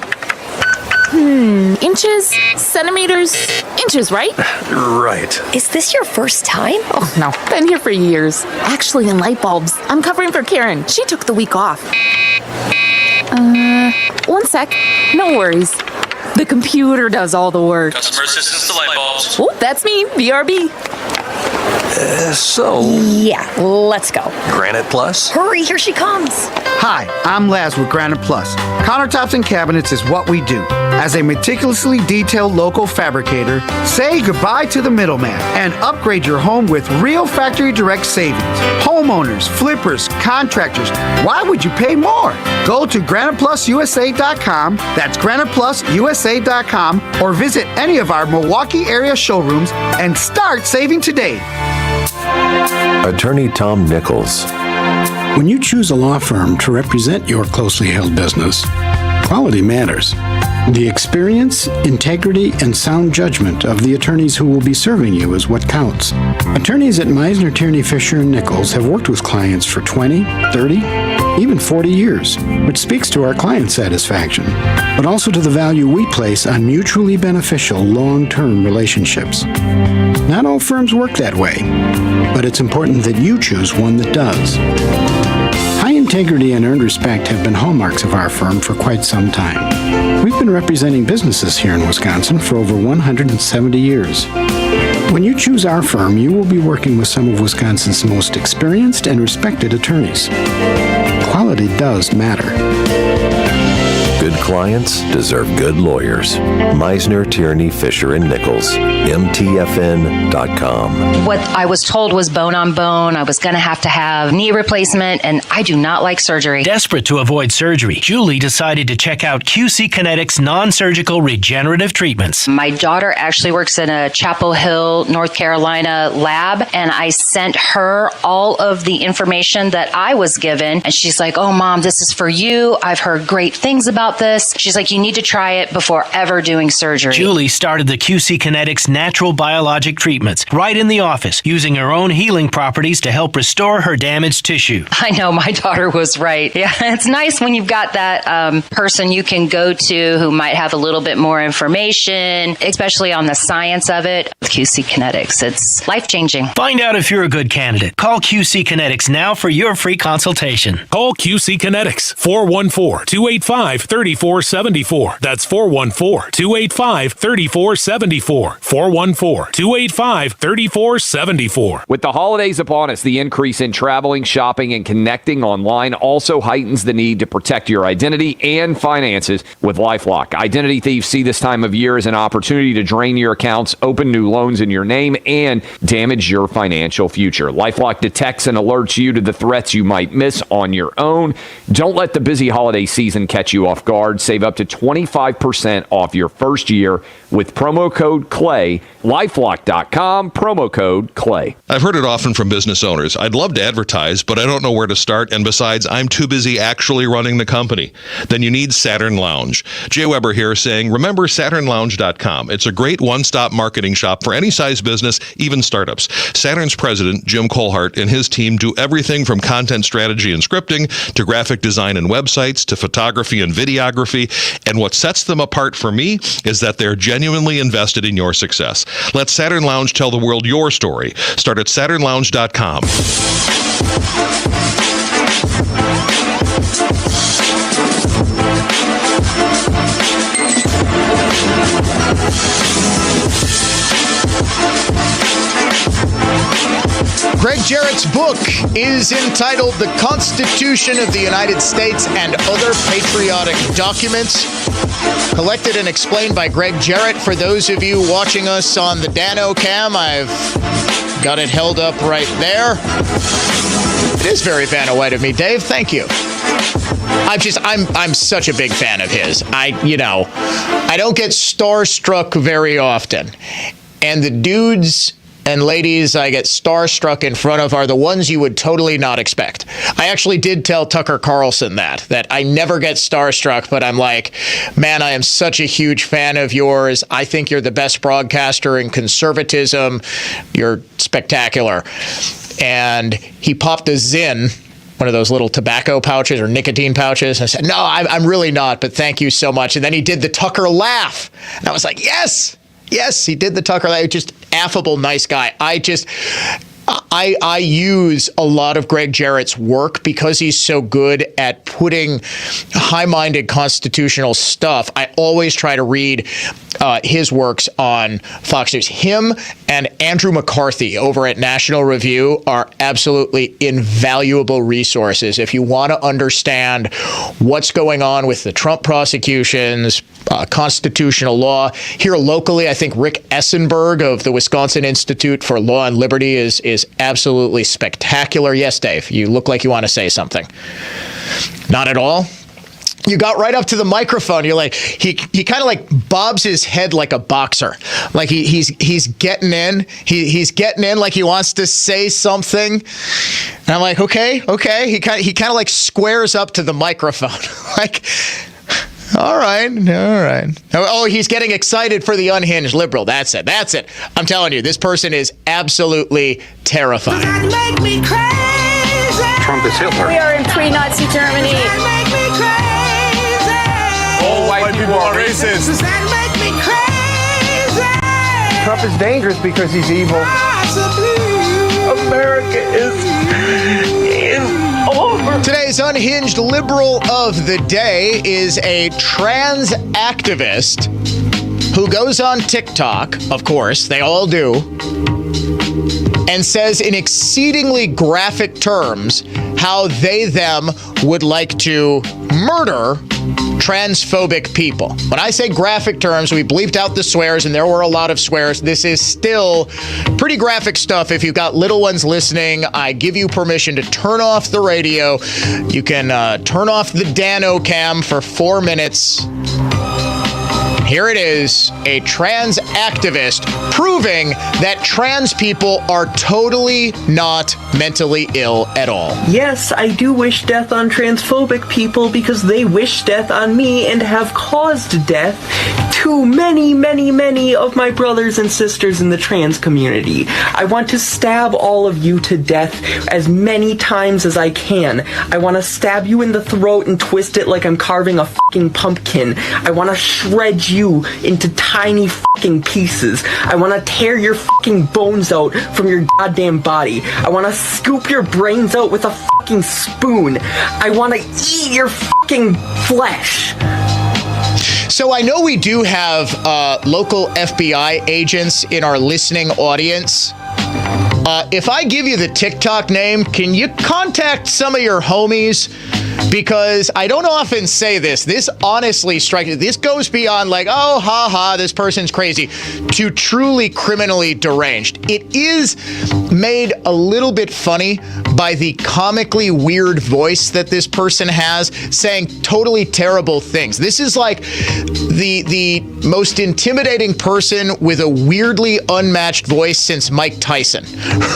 Speaker 23: Inches, centimeters, inches, right?
Speaker 24: Right.
Speaker 23: Is this your first time? Oh, no. Been here for years. Actually, in light bulbs. I'm covering for Karen. She took the week off. One sec. No worries. The computer does all the work.
Speaker 24: Customer assistance to light bulbs.
Speaker 23: Oh, that's me, BRB.
Speaker 24: Yeah,
Speaker 23: let's go.
Speaker 24: Granite Plus?
Speaker 23: Hurry, here she comes.
Speaker 25: Hi, I'm Laz with Granite Plus. Countertops and cabinets is what we do. As a meticulously detailed local fabricator, say goodbye to the middleman and upgrade your home with real factory direct savings. Homeowners, flippers, contractors, why would you pay more? Go to GranitePlusUSA.com, that's GranitePlusUSA.com, or visit any of our Milwaukee area showrooms and start saving today.
Speaker 2: Attorney Tom Nichols.
Speaker 22: When you choose a law firm to represent your closely held business, quality matters. The experience, integrity, and sound judgment of the attorneys who will be serving you is what counts. Attorneys at Meisner, Tierney, Fisher & Nichols have worked with clients for 20, 30, even 40 years, which speaks to our client satisfaction, but also to the value we place on mutually beneficial long-term relationships. Not all firms work that way, but it's important that you choose one that does. High-end integrity and earned respect have been hallmarks of our firm for quite some time. We've been representing businesses here in Wisconsin for over 170 years. When you choose our firm, you will be working with some of Wisconsin's most experienced and respected attorneys. Quality does matter.
Speaker 2: Good clients deserve good lawyers. Meisner, Tierney, Fisher, and Nichols. MTFN.com.
Speaker 3: What I was told was bone on bone. I was going to have knee replacement, and I do not like surgery.
Speaker 4: Desperate to avoid surgery, Julie decided to check out QC Kinetics non-surgical regenerative treatments.
Speaker 3: My daughter actually works in a Chapel Hill, North Carolina lab, and I sent her all of the information that I was given, and she's like, "Oh, Mom, this is for you. I've heard great things about this." She's like, "You need to try it before ever doing surgery."
Speaker 4: Julie started the QC Kinetics natural biologic treatments right in the office, using her own healing properties to help restore her damaged tissue.
Speaker 3: I know, my daughter was right. Yeah, it's nice when you've got that person you can go to who might have a little bit more information, especially on the science of it. QC Kinetics, it's life-changing.
Speaker 4: Find out if you're a good candidate. Call QC Kinetics now for your free consultation.
Speaker 6: Call QC Kinetics, 414-285-3474. That's 414-285-3474. 414-285-3474.
Speaker 7: With the holidays upon us, the increase in traveling, shopping, and connecting online also heightens the need to protect your identity and finances with LifeLock. Identity thieves see this time of year as an opportunity to drain your accounts, open new loans in your name, and damage your financial future. LifeLock detects and alerts you to the threats you might miss on your own. Don't let the busy holiday season catch you off guard. Save up to 25% off your first year with promo code CLAY. LifeLock.com, promo code CLAY.
Speaker 8: I've heard it often from business owners. I'd love to advertise, but I don't know where to start, and besides, I'm too busy actually running the company. Then you need Saturn Lounge. Jay Weber here saying, remember SaturnLounge.com. It's a great one-stop marketing shop for any size business, even startups. Saturn's president, Jim Colhart, and his team do everything from content strategy and scripting to graphic design and websites to photography and videography. And what sets them apart for me is that they're genuinely invested in your success. Let Saturn Lounge tell the world your story. Start at SaturnLounge.com.
Speaker 1: Greg Jarrett's book is entitled The Constitution of the United States and Other Patriotic Documents, collected and explained by Greg Jarrett. For those of you watching us on the Dano Cam, I've got it held up right there. It is very Vanna White of me, Dave. Thank you. I'm such a big fan of his. I don't get starstruck very often. And the dudes and ladies I get starstruck in front of are the ones you would totally not expect. I actually did tell Tucker Carlson that I never get starstruck, but I'm like, man, I am such a huge fan of yours. I think you're the best broadcaster in conservatism. You're spectacular. And he popped a Zyn, one of those little tobacco pouches or nicotine pouches. I said, no, I'm really not, but thank you so much. And then he did the Tucker laugh. And I was like, yes, he did the Tucker laugh. Just affable, nice guy. I use a lot of Greg Jarrett's work because he's so good at putting high-minded constitutional stuff. I always try to read his works on Fox News. Him and Andrew McCarthy over at National Review are absolutely invaluable resources if you want to understand what's going on with the Trump prosecutions, constitutional law. Here locally, I think Rick Essenberg of the Wisconsin Institute for Law and Liberty is absolutely spectacular. Yes, Dave, you look like you want to say something. Not at all? You got right up to the microphone. You're like, he kind of like bobs his head like a boxer. Like he's getting in. He's getting in like he wants to say something. And I'm like, okay. He kind of like squares up to the microphone. Like, all right. Oh, he's getting excited for the unhinged liberal. That's it. I'm telling you, this person is absolutely terrifying.
Speaker 10: Make me crazy.
Speaker 24: Trump is Hitler.
Speaker 23: We are in pre-Nazi Germany.
Speaker 10: Make me crazy.
Speaker 24: All white people are racist.
Speaker 10: Does that make me crazy?
Speaker 25: Trump is dangerous because he's evil.
Speaker 10: Possibly.
Speaker 9: America is over.
Speaker 1: Today's unhinged liberal of the day is a trans activist who goes on TikTok, of course, they all do, and says in exceedingly graphic terms how they, them would like to murder transphobic people. When I say graphic terms, we bleeped out the swears, and there were a lot of swears. This is still pretty graphic stuff. If you've got little ones listening, I give you permission to turn off the radio. You can turn off the Dano cam for 4 minutes. Here it is, a trans activist proving that trans people are totally not mentally ill at all.
Speaker 9: Yes, I do wish death on transphobic people because they wish death on me and have caused death to many, many, many of my brothers and sisters in the trans community. I want to stab all of you to death as many times as I can. I want to stab you in the throat and twist it like I'm carving a fucking pumpkin. I want to shred you into tiny fucking pieces. I want to tear your fucking bones out from your goddamn body. I want to scoop your brains out with a fucking spoon. I want to eat your fucking flesh.
Speaker 1: So I know we do have local FBI agents in our listening audience. If I give you the TikTok name, can you contact some of your homies? Because I don't often say this. This honestly strikes me. This goes beyond like, oh, ha ha, this person's crazy, to truly criminally deranged. It is made a little bit funny by the comically weird voice that this person has, saying totally terrible things. This is like the most intimidating person with a weirdly unmatched voice since Mike Tyson.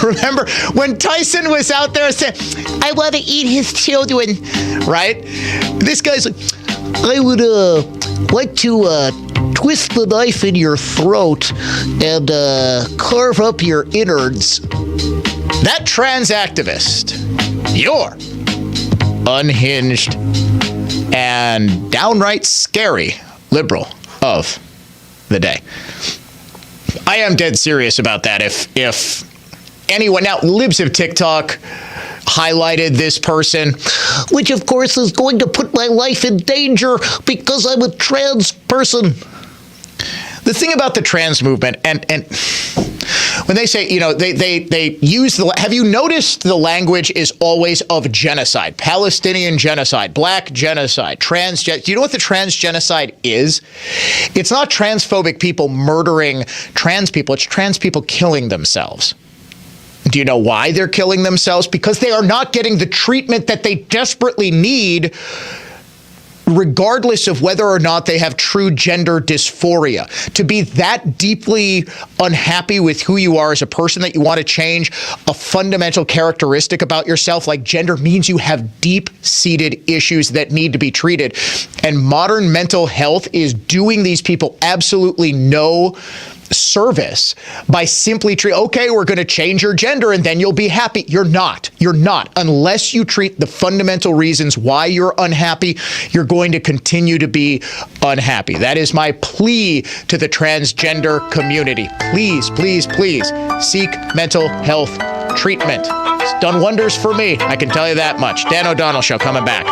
Speaker 1: Remember when Tyson was out there saying, I want to eat his children, right? This guy's like, I would like to twist the knife in your throat and carve up your innards. That trans activist, you're unhinged and downright scary liberal of the day. I am dead serious about that. If anyone, now libs of TikTok highlighted this person, which of course is going to put my life in danger because I'm a trans person. The thing about the trans movement, and when they say, you know, they use the, have you noticed the language is always of genocide, Palestinian genocide, black genocide, trans, do you know what the trans genocide is? It's not transphobic people murdering trans people, it's trans people killing themselves. Do you know why they're killing themselves? Because they are not getting the treatment that they desperately need, regardless of whether or not they have true gender dysphoria. To be that deeply unhappy with who you are as a person that you want to change a fundamental characteristic about yourself like gender means you have deep-seated issues that need to be treated. And modern mental health is doing these people absolutely no service by simply okay, we're going to change your gender and then you'll be happy. You're not. Unless you treat the fundamental reasons why you're unhappy, you're going to continue to be unhappy. That is my plea to the transgender community. Please, please, please seek mental health treatment. It's done wonders for me. I can tell you that much. Dan O'Donnell Show coming back.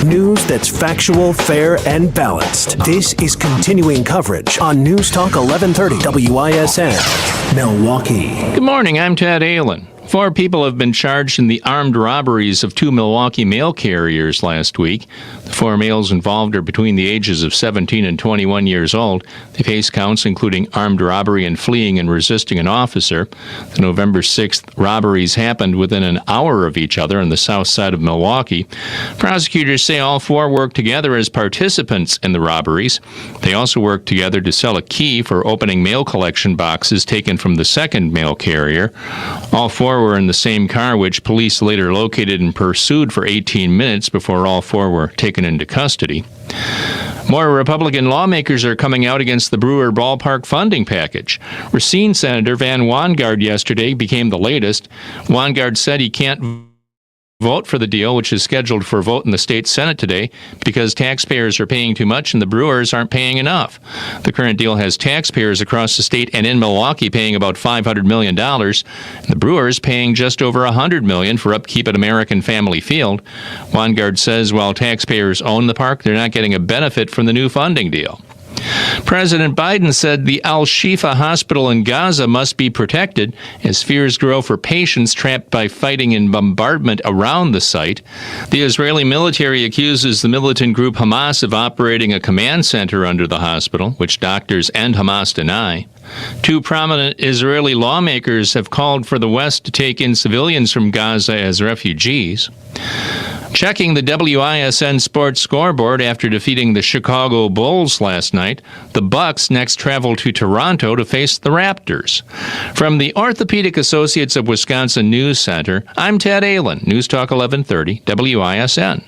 Speaker 11: News that's factual, fair, and balanced. This is continuing coverage on News Talk 1130 WISN, Milwaukee.
Speaker 12: Good morning, I'm Ted Allen. 4 people have been charged in the armed robberies of 2 Milwaukee mail carriers last week. The 4 males involved are between the ages of 17 and 21 years old. They face counts including armed robbery and fleeing and resisting an officer. The November 6th robberies happened within an hour of each other on the south side of Milwaukee. Prosecutors say all 4 worked together as participants in the robberies. They also worked together to sell a key for opening mail collection boxes taken from the second mail carrier. All 4 were in the same car, which police later located and pursued for 18 minutes before all 4 were taken into custody. More Republican lawmakers are coming out against the Brewer Ballpark funding package. Racine Senator Van Wangard yesterday became the latest. Wangard said he can't vote for the deal, which is scheduled for a vote in the state Senate today, because taxpayers are paying too much and the brewers aren't paying enough. The current deal has taxpayers across the state and in Milwaukee paying about $500 million, and the brewers paying just over $100 million for upkeep at American Family Field. Weingart says while taxpayers own the park, they're not getting a benefit from the new funding deal. President Biden said the Al-Shifa hospital in Gaza must be protected as fears grow for patients trapped by fighting and bombardment around the site. The Israeli military accuses the militant group Hamas of operating a command center under the hospital, which doctors and Hamas deny. Two prominent Israeli lawmakers have called for the West to take in civilians from Gaza as refugees. Checking the WISN Sports scoreboard after defeating the Chicago Bulls last night, the Bucks next travel to Toronto to face the Raptors. From the Orthopedic Associates of Wisconsin News Center, I'm Ted Ahlin, News Talk 1130, WISN.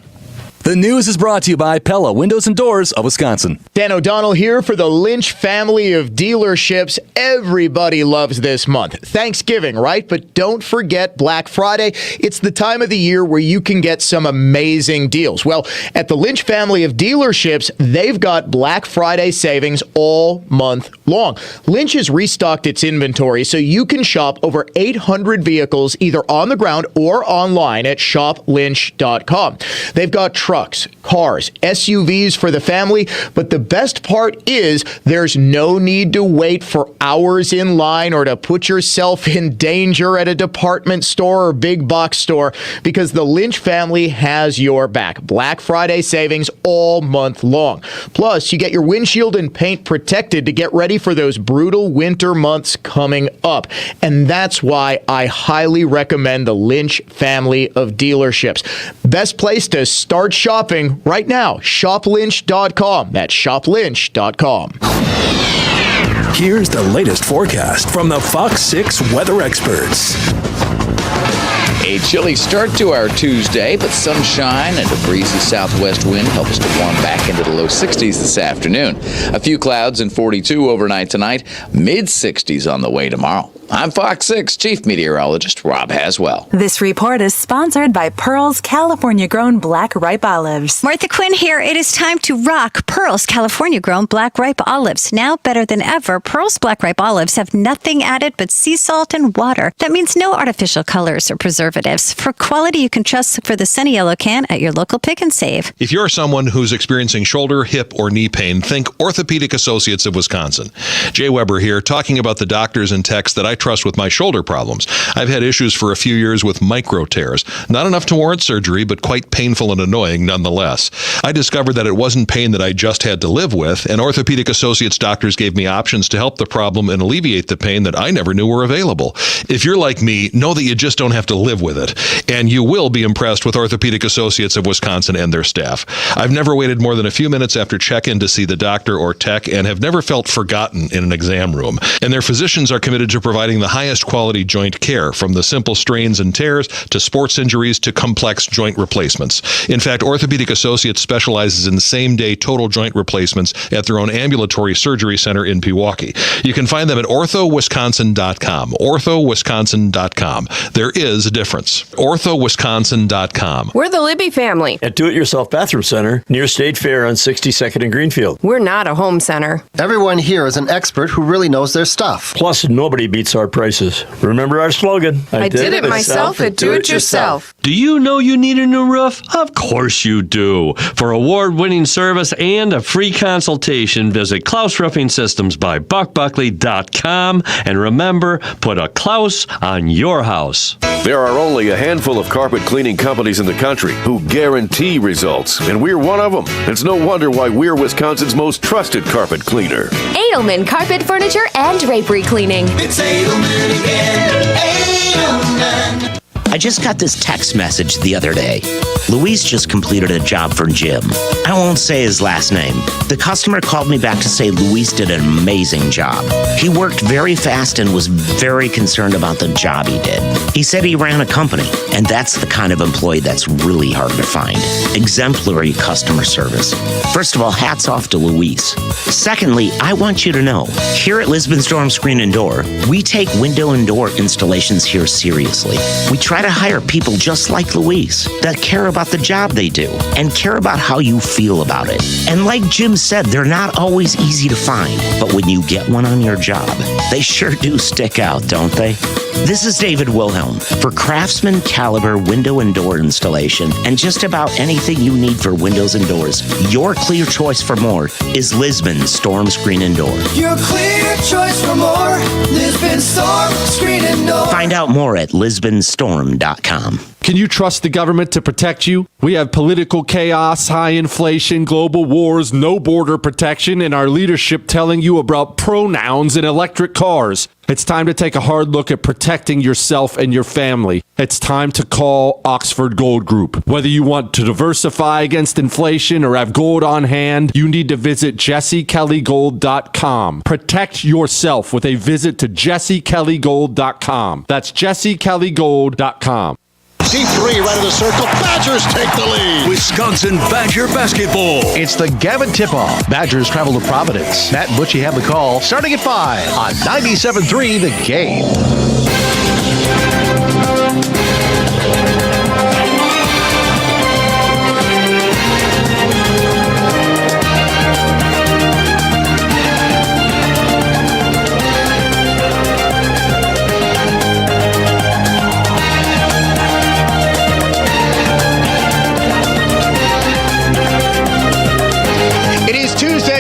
Speaker 13: The news is brought to you by Pella Windows and Doors of Wisconsin.
Speaker 1: Dan O'Donnell here for the Lynch family of dealerships. Everybody loves this month. Thanksgiving, right? But don't forget Black Friday. It's the time of the year where you can get some amazing deals. Well, at the Lynch family of dealerships, they've got Black Friday savings all month long. Lynch has restocked its inventory so you can shop over 800 vehicles either on the ground or online at shoplynch.com. They've got trucks, cars, SUVs for the family, but the best part is there's no need to wait for hours in line or to put yourself in danger at a department store or big box store because the Lynch family has your back. Black Friday savings all month long. Plus, you get your windshield and paint protected to get ready for those brutal winter months coming up. And that's why I highly recommend the Lynch family of dealerships. Best place to start shopping right now, shoplynch.com. That's shoplynch.com.
Speaker 11: Here's the latest forecast from the Fox 6 weather experts.
Speaker 14: A chilly start to our Tuesday, but sunshine and a breezy southwest wind help us to warm back into the low 60s this afternoon. A few clouds and 42 overnight tonight, mid-60s on the way tomorrow. I'm Fox 6 Chief Meteorologist Rob Haswell.
Speaker 15: This report is sponsored by Pearl's California-grown black ripe olives.
Speaker 16: Martha Quinn here. It is time to rock Pearl's California-grown black ripe olives. Now better than ever, Pearl's black ripe olives have nothing added but sea salt and water. That means no artificial colors or preservatives. For quality you can trust, look for the Sunny Yellow can at your local Pick and Save.
Speaker 8: If you're someone who's experiencing shoulder, hip, or knee pain, think Orthopedic Associates of Wisconsin. Jay Weber here, talking about the doctors and techs that I trust with my shoulder problems. I've had issues for a few years with micro tears. Not enough to warrant surgery, but quite painful and annoying nonetheless. I discovered that it wasn't pain that I just had to live with, and Orthopedic Associates doctors gave me options to help the problem and alleviate the pain that I never knew were available. If you're like me, know that you just don't have to live with it, and you will be impressed with Orthopedic Associates of Wisconsin and their staff. I've never waited more than a few minutes after check-in to see the doctor or tech, and have never felt forgotten in an exam room. And their physicians are committed to providing the highest quality joint care, from the simple strains and tears to sports injuries to complex joint replacements. In fact, Orthopedic Associates specializes in same-day total joint replacements at their own ambulatory surgery center in Pewaukee. You can find them at orthowisconsin.com. orthowisconsin.com. There is a difference. orthowisconsin.com.
Speaker 17: We're the Libby family
Speaker 26: at Do-It-Yourself Bathroom Center near State Fair on 62nd and Greenfield.
Speaker 17: We're not a home center.
Speaker 27: Everyone here is an expert who really knows their stuff.
Speaker 26: Plus, nobody beats our prices. Remember our slogan,
Speaker 17: I did it myself at Do-It-Yourself.
Speaker 28: Do you know you need a new roof? Of course you do. For award-winning service and a free consultation, visit Klaus Roofing Systems by BuckBuckley.com. And remember, put a Klaus on your house.
Speaker 29: There are only a handful of carpet cleaning companies in the country who guarantee results, and we're one of them. It's no wonder why we're Wisconsin's most trusted carpet cleaner.
Speaker 23: Edelman Carpet, Furniture, and Drapery Cleaning.
Speaker 10: It's Edelman again. Edelman.
Speaker 30: I just got this text message the other day. Luis just completed a job for Jim. I won't say his last name. The customer called me back to say Luis did an amazing job. He worked very fast and was very concerned about the job he did. He said he ran a company, and that's the kind of employee that's really hard to find. Exemplary customer service. First of all, hats off to Luis. Secondly, I want you to know, here at Lisbon Storm Screen and Door, we take window and door installations here seriously. We try Try to hire people just like Luis that care about the job they do and care about how you feel about it. And like Jim said, they're not always easy to find, but when you get one on your job, they sure do stick out, don't they? This is David Wilhelm for Craftsman Caliber window and door installation and just about anything you need for windows and doors. Your clear choice for more is Lisbon Storm Screen and Door.
Speaker 10: Your clear choice for more, Lisbon Storm Screen and Door.
Speaker 30: Find out more at lisbonstorm.com.
Speaker 2: Can you trust the government to protect you? We have political chaos, high inflation, global wars, no border protection, and our leadership telling you about pronouns and electric cars. It's time to take a hard look at protecting yourself and your family. It's time to call Oxford Gold Group. Whether you want to diversify against inflation or have gold on hand, you need to visit JesseKellyGold.com. Protect yourself with a visit to JesseKellyGold.com. That's JesseKellyGold.com.
Speaker 3: Deep three, right of the circle. Badgers take the lead.
Speaker 13: Wisconsin Badger basketball.
Speaker 3: It's the Gavin tip-off. Badgers travel to Providence. Matt and Butchie have the call starting at 5 on 97.3 The Game.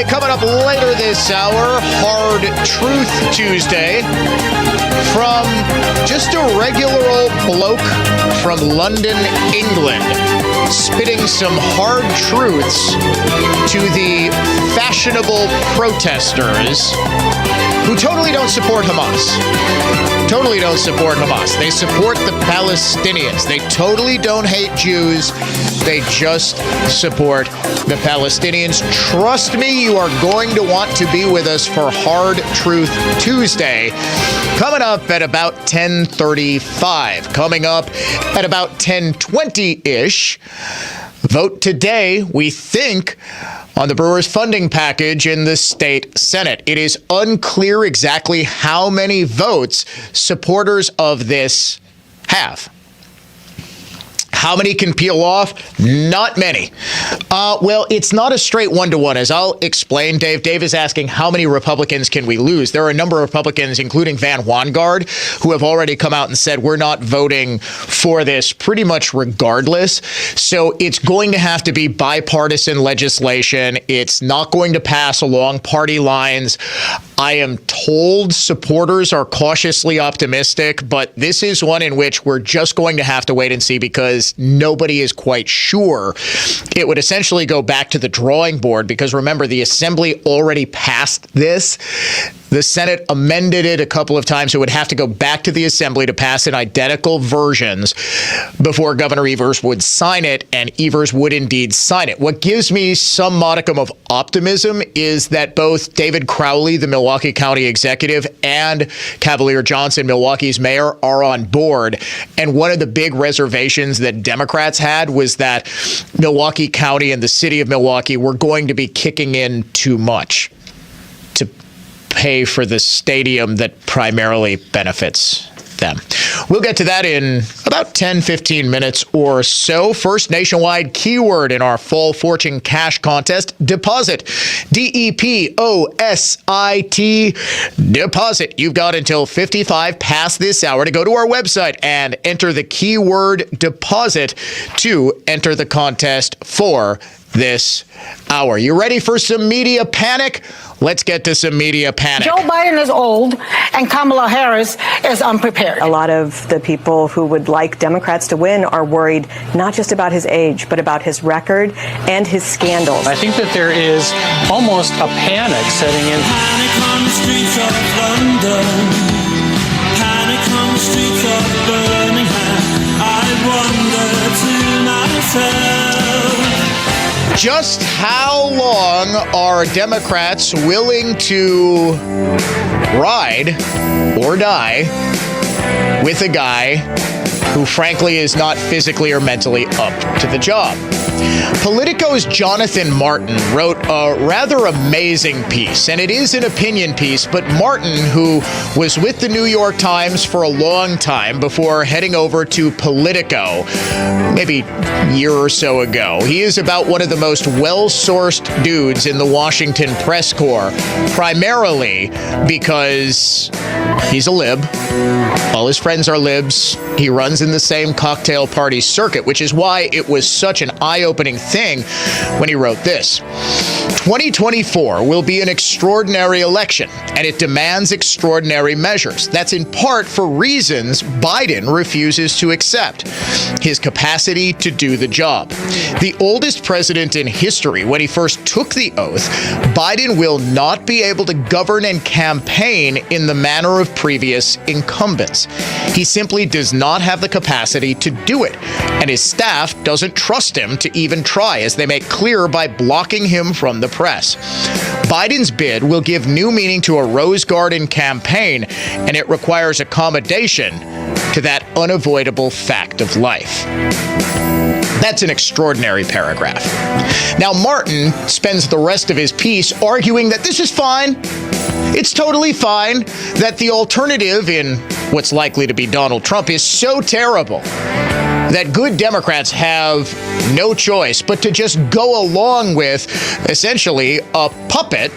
Speaker 1: Coming up later this hour, Hard Truth Tuesday, from just a regular old bloke from London, England, spitting some hard truths to the fashionable protesters who totally don't support Hamas. Totally don't support Hamas. They support the Palestinians. They totally don't hate Jews. They just support the Palestinians. Trust me, you are going to want to be with us for Hard Truth Tuesday. Coming up at about 10:35. Coming up at about 10:20-ish. Vote today, we think, on the Brewers funding package in the state Senate. It is unclear exactly how many votes supporters of this have. How many can peel off? Not many. Well, it's not a straight one-to-one, as I'll explain, Dave. Dave is asking how many Republicans can we lose? There are a number of Republicans, including Van Wangard, who have already come out and said we're not voting for this pretty much regardless. So it's going to have to be bipartisan legislation. It's not going to pass along party lines. I am told supporters are cautiously optimistic, but this is one in which we're just going to have to wait and see because nobody is quite sure. It would essentially go back to the drawing board because remember, the Assembly already passed this. The Senate amended it a couple of times. It would have to go back to the Assembly to pass in identical versions before Governor Evers would sign it, and Evers would indeed sign it. What gives me some modicum of optimism is that both David Crowley, the Milwaukee County executive, and Cavalier Johnson, Milwaukee's mayor, are on board. And one of the big reservations that Democrats had was that Milwaukee County and the city of Milwaukee were going to be kicking in too much to pay for the stadium that primarily benefits them. We'll get to that in about 10-15 minutes or so. First, nationwide keyword in our Fall Fortune Cash Contest, deposit. DEPOSIT, deposit. You've got until 55 past this hour to go to our website and enter the keyword deposit to enter the contest for this hour. You ready for some media panic? Let's get to some media panic.
Speaker 4: Joe Biden is old and Kamala Harris is unprepared.
Speaker 5: A lot of the people who would like Democrats to win are worried not just about his age, but about his record and his scandals.
Speaker 6: I think that there is almost a panic setting in.
Speaker 10: Panic on the streets of London. Panic on the streets of Birmingham. I wonder to myself.
Speaker 1: Just how long are Democrats willing to ride or die with a guy who frankly is not physically or mentally up to the job? Politico's Jonathan Martin wrote a rather amazing piece, and it is an opinion piece, but Martin, who was with the New York Times for a long time before heading over to Politico, maybe a year or so ago, he is about one of the most well-sourced dudes in the Washington press corps, primarily because he's a lib. All his friends are libs. He runs in the same cocktail party circuit, which is why it was such an eye-opening thing when he wrote this. 2024 will be an extraordinary election, and it demands extraordinary measures. That's in part for reasons Biden refuses to accept. His capacity to do the job. The oldest president in history, when he first took the oath, Biden will not be able to govern and campaign in the manner of previous incumbents. He simply does not have the capacity to do it, and his staff doesn't trust him to even try, as they make clear by blocking him from the press. Biden's bid will give new meaning to a Rose Garden campaign, and it requires accommodation to that unavoidable fact of life. That's an extraordinary paragraph. Now, Martin spends the rest of his piece arguing that this is fine. It's totally fine that the alternative in what's likely to be Donald Trump is so terrible that good Democrats have no choice but to just go along with essentially a puppet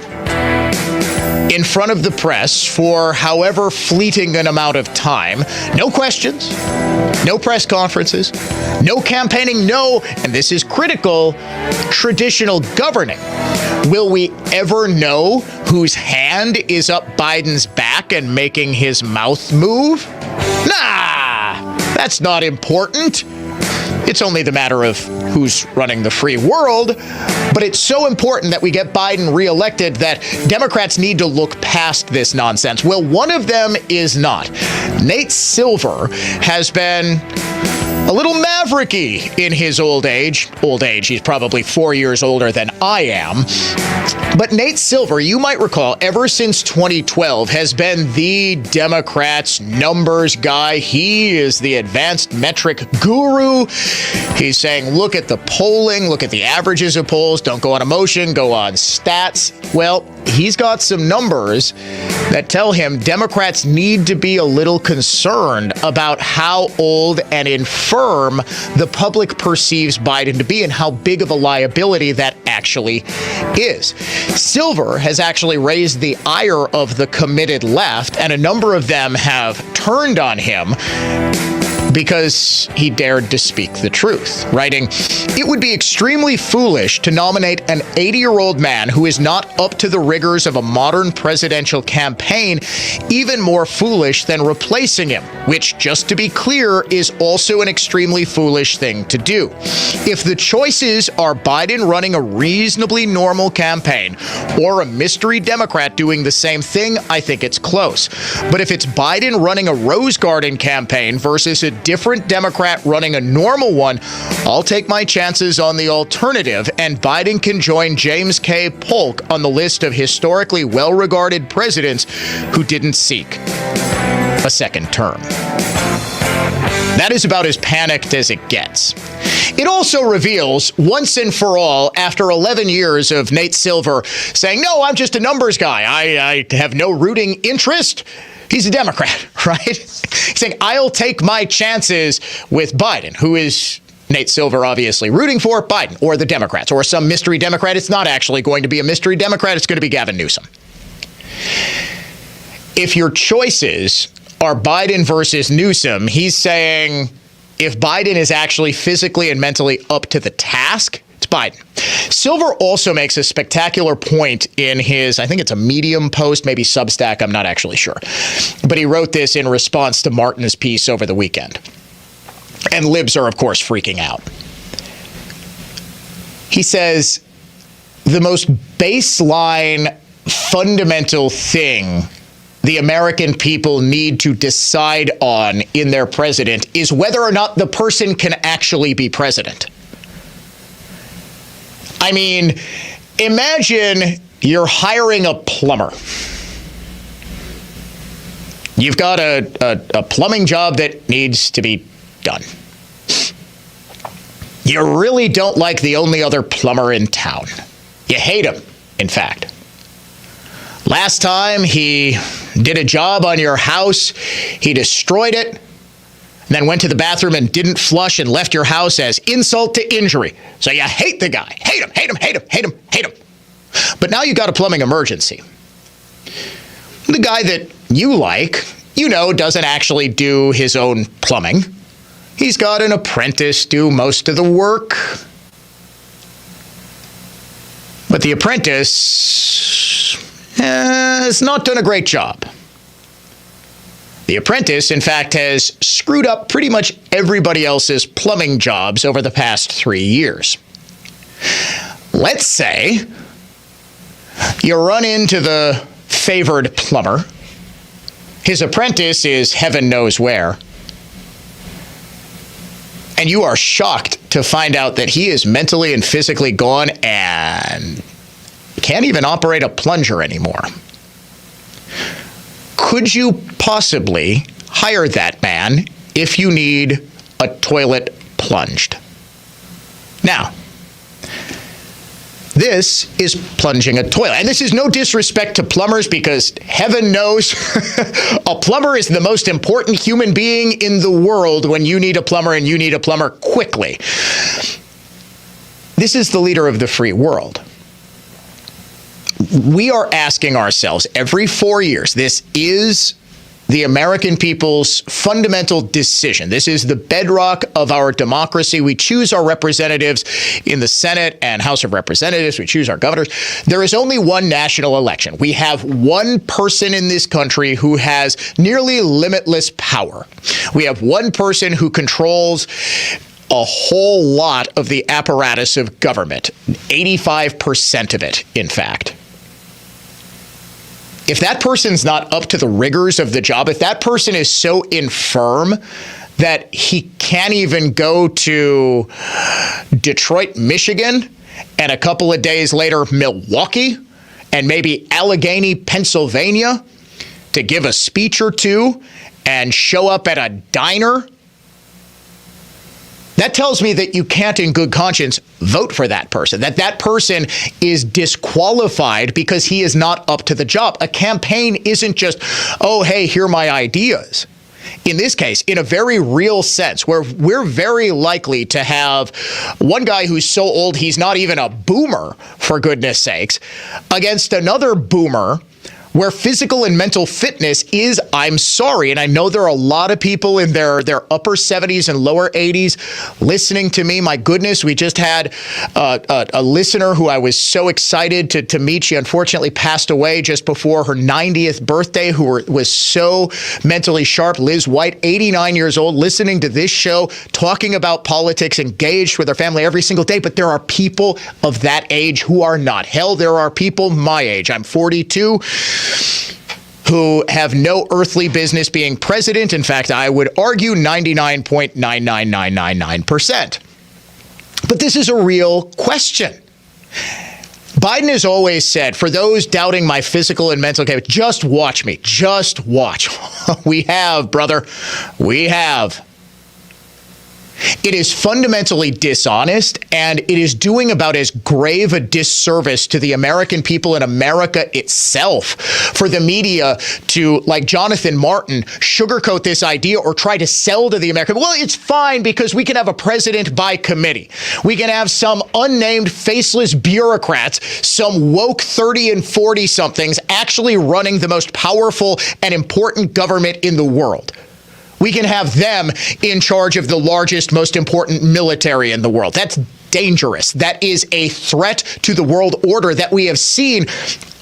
Speaker 1: in front of the press for however fleeting an amount of time. No questions, no press conferences, no campaigning, no, and this is critical, traditional governing. Will we ever know whose hand is up Biden's back and making his mouth move? Nah, that's not important. It's only the matter of who's running the free world, but it's so important that we get Biden reelected that Democrats need to look past this nonsense. Well, one of them is not. Nate Silver has been a little mavericky in his old age. Old age, he's probably 4 years older than I am. But Nate Silver, you might recall, ever since 2012, has been the Democrats' numbers guy. He is the advanced metric guru. He's saying, look at the polling, look at the averages of polls, don't go on emotion, go on stats. Well, he's got some numbers that tell him Democrats need to be a little concerned about how old and infirm the public perceives Biden to be and how big of a liability that actually is. Silver has actually raised the ire of the committed left, and a number of them have turned on him because he dared to speak the truth, writing, "It would be extremely foolish to nominate an 80-year-old man who is not up to the rigors of a modern presidential campaign, even more foolish than replacing him, which, just to be clear, is also an extremely foolish thing to do. If the choices are Biden running a reasonably normal campaign or a mystery Democrat doing the same thing, I think it's close. But if it's Biden running a Rose Garden campaign versus a different Democrat running a normal one, I'll take my chances on the alternative, and Biden can join James K. Polk on the list of historically well-regarded presidents who didn't seek a second term." That is about as panicked as it gets. It also reveals, once and for all, after 11 years of Nate Silver saying, no, I'm just a numbers guy, I have no rooting interest. He's a Democrat, right? He's saying, I'll take my chances with Biden, who is Nate Silver obviously rooting for Biden or the Democrats or some mystery Democrat. It's not actually going to be a mystery Democrat. It's going to be Gavin Newsom. If your choices are Biden versus Newsom, he's saying if Biden is actually physically and mentally up to the task, it's Biden. Silver also makes a spectacular point in his, I think it's a Medium post, maybe Substack, I'm not actually sure. But he wrote this in response to Martin's piece over the weekend. And libs are, of course, freaking out. He says, the most baseline, fundamental thing the American people need to decide on in their president is whether or not the person can actually be president. I mean, imagine you're hiring a plumber. You've got a plumbing job that needs to be done. You really don't like the only other plumber in town. You hate him, in fact. Last time he did a job on your house, he destroyed it, and then went to the bathroom and didn't flush and left your house as insult to injury. So you hate the guy. Hate him, hate him, hate him, hate him, hate him. But now you got a plumbing emergency. The guy that you like, doesn't actually do his own plumbing. He's got an apprentice do most of the work. But the apprentice has not done a great job. The apprentice, in fact, has screwed up pretty much everybody else's plumbing jobs over the past 3 years. Let's say you run into the favored plumber. His apprentice is heaven knows where. And you are shocked to find out that he is mentally and physically gone and can't even operate a plunger anymore. Could you possibly hire that man if you need a toilet plunged? Now, this is plunging a toilet. And this is no disrespect to plumbers, because heaven knows a plumber is the most important human being in the world when you need a plumber, and you need a plumber quickly. This is the leader of the free world. We are asking ourselves every 4 years, this is the American people's fundamental decision. This is the bedrock of our democracy. We choose our representatives in the Senate and House of Representatives. We choose our governors. There is only one national election. We have one person in this country who has nearly limitless power. We have one person who controls a whole lot of the apparatus of government, 85% of it, in fact. If that person's not up to the rigors of the job, if that person is so infirm that he can't even go to Detroit, Michigan, and a couple of days later, Milwaukee, and maybe Allegheny, Pennsylvania, to give a speech or two and show up at a diner, that tells me that you can't in good conscience vote for that person, that person is disqualified because he is not up to the job. A campaign isn't just, oh, hey, here are my ideas. In this case, in a very real sense, where we're very likely to have one guy who's so old he's not even a boomer, for goodness sakes, against another boomer where physical and mental fitness is, I'm sorry, and I know there are a lot of people in their upper 70s and lower 80s listening to me. My goodness, we just had a listener who I was so excited to meet. She unfortunately passed away just before her 90th birthday, who was so mentally sharp. Liz White, 89 years old, listening to this show, talking about politics, engaged with her family every single day. But there are people of that age who are not. Hell, there are people my age. I'm 42. Who have no earthly business being president. In fact, I would argue 99.99999%. But this is a real question. Biden has always said, for those doubting my physical and mental capacity, just watch me. Just watch. We have, brother. We have. It is fundamentally dishonest, and it is doing about as grave a disservice to the American people and America itself for the media to, like Jonathan Martin, sugarcoat this idea or try to sell to the American. Well, it's fine because we can have a president by committee. We can have some unnamed faceless bureaucrats, some woke 30 and 40 somethings actually running the most powerful and important government in the world. We can have them in charge of the largest, most important military in the world. That's dangerous. That is a threat to the world order that we have seen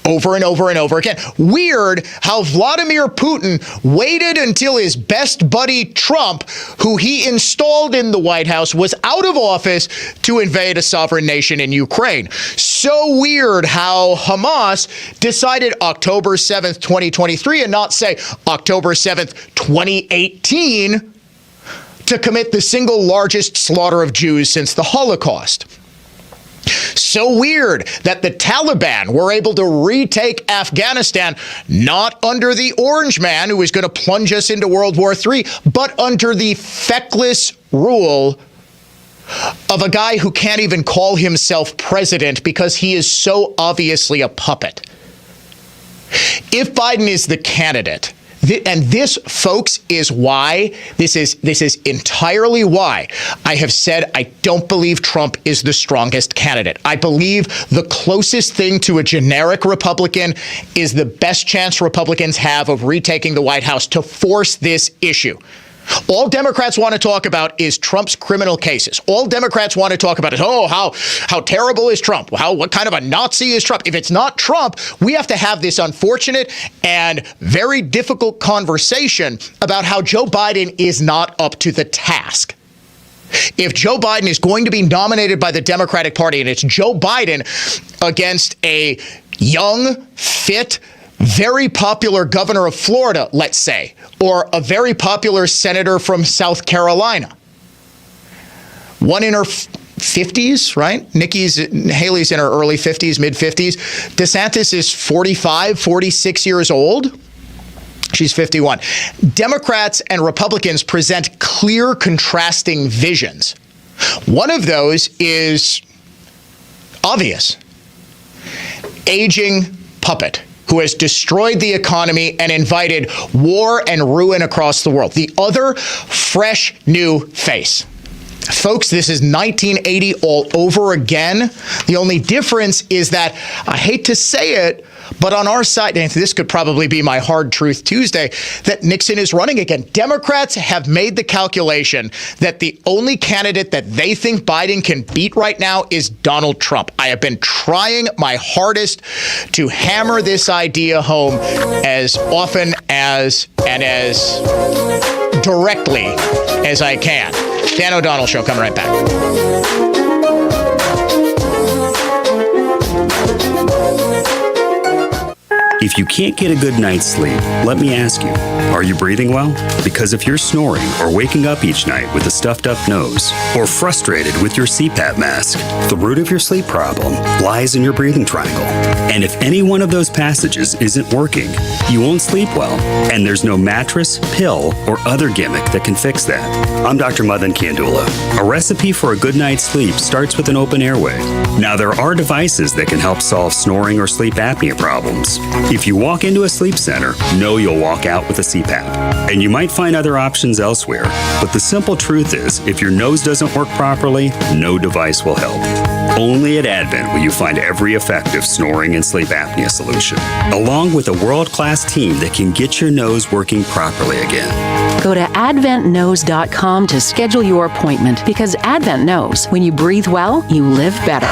Speaker 1: over and over and over again. Weird how Vladimir Putin waited until his best buddy Trump, who he installed in the White House, was out of office to invade a sovereign nation in Ukraine. So weird how Hamas decided October 7th, 2023, and not say October 7th, 2018, to commit the single largest slaughter of Jews since the Holocaust. So weird that the Taliban were able to retake Afghanistan, not under the Orange Man, who was going to plunge us into World War III, but under the feckless rule of a guy who can't even call himself president because he is so obviously a puppet. If Biden is the candidate, and this, folks, is why, this is entirely why I have said I don't believe Trump is the strongest candidate. I believe the closest thing to a generic Republican is the best chance Republicans have of retaking the White House to force this issue. All Democrats want to talk about is Trump's criminal cases. All Democrats want to talk about is, how terrible is Trump? What kind of a Nazi is Trump? If it's not Trump, we have to have this unfortunate and very difficult conversation about how Joe Biden is not up to the task. If Joe Biden is going to be nominated by the Democratic Party, and it's Joe Biden against a young, fit, very popular governor of Florida, let's say, or a very popular senator from South Carolina. One in her 50s, right? Haley's in her early 50s, mid 50s. DeSantis is 45, 46 years old. She's 51. Democrats and Republicans present clear, contrasting visions. One of those is obvious. Aging puppet who has destroyed the economy and invited war and ruin across the world. The other, fresh, new face. Folks, this is 1980 all over again. The only difference is that, I hate to say it, but on our side, and this could probably be my Hard Truth Tuesday, that Nixon is running again. Democrats have made the calculation that the only candidate that they think Biden can beat right now is Donald Trump. I have been trying my hardest to hammer this idea home as often as and as directly as I can. Dan O'Donnell Show, coming right back.
Speaker 7: If you can't get a good night's sleep, let me ask you, are you breathing well? Because if you're snoring or waking up each night with a stuffed up nose, or frustrated with your CPAP mask, the root of your sleep problem lies in your breathing triangle. And if any one of those passages isn't working, you won't sleep well, and there's no mattress, pill, or other gimmick that can fix that. I'm Dr. Madan Kandula. A recipe for a good night's sleep starts with an open airway. Now, there are devices that can help solve snoring or sleep apnea problems. If you walk into a sleep center, know you'll walk out with a CPAP. And you might find other options elsewhere, but the simple truth is, if your nose doesn't work properly, no device will help. Only at Advent will you find every effective snoring and sleep apnea solution, along with a world-class team that can get your nose working properly again.
Speaker 9: Go to adventknows.com to schedule your appointment, because Advent knows when you breathe well, you live better.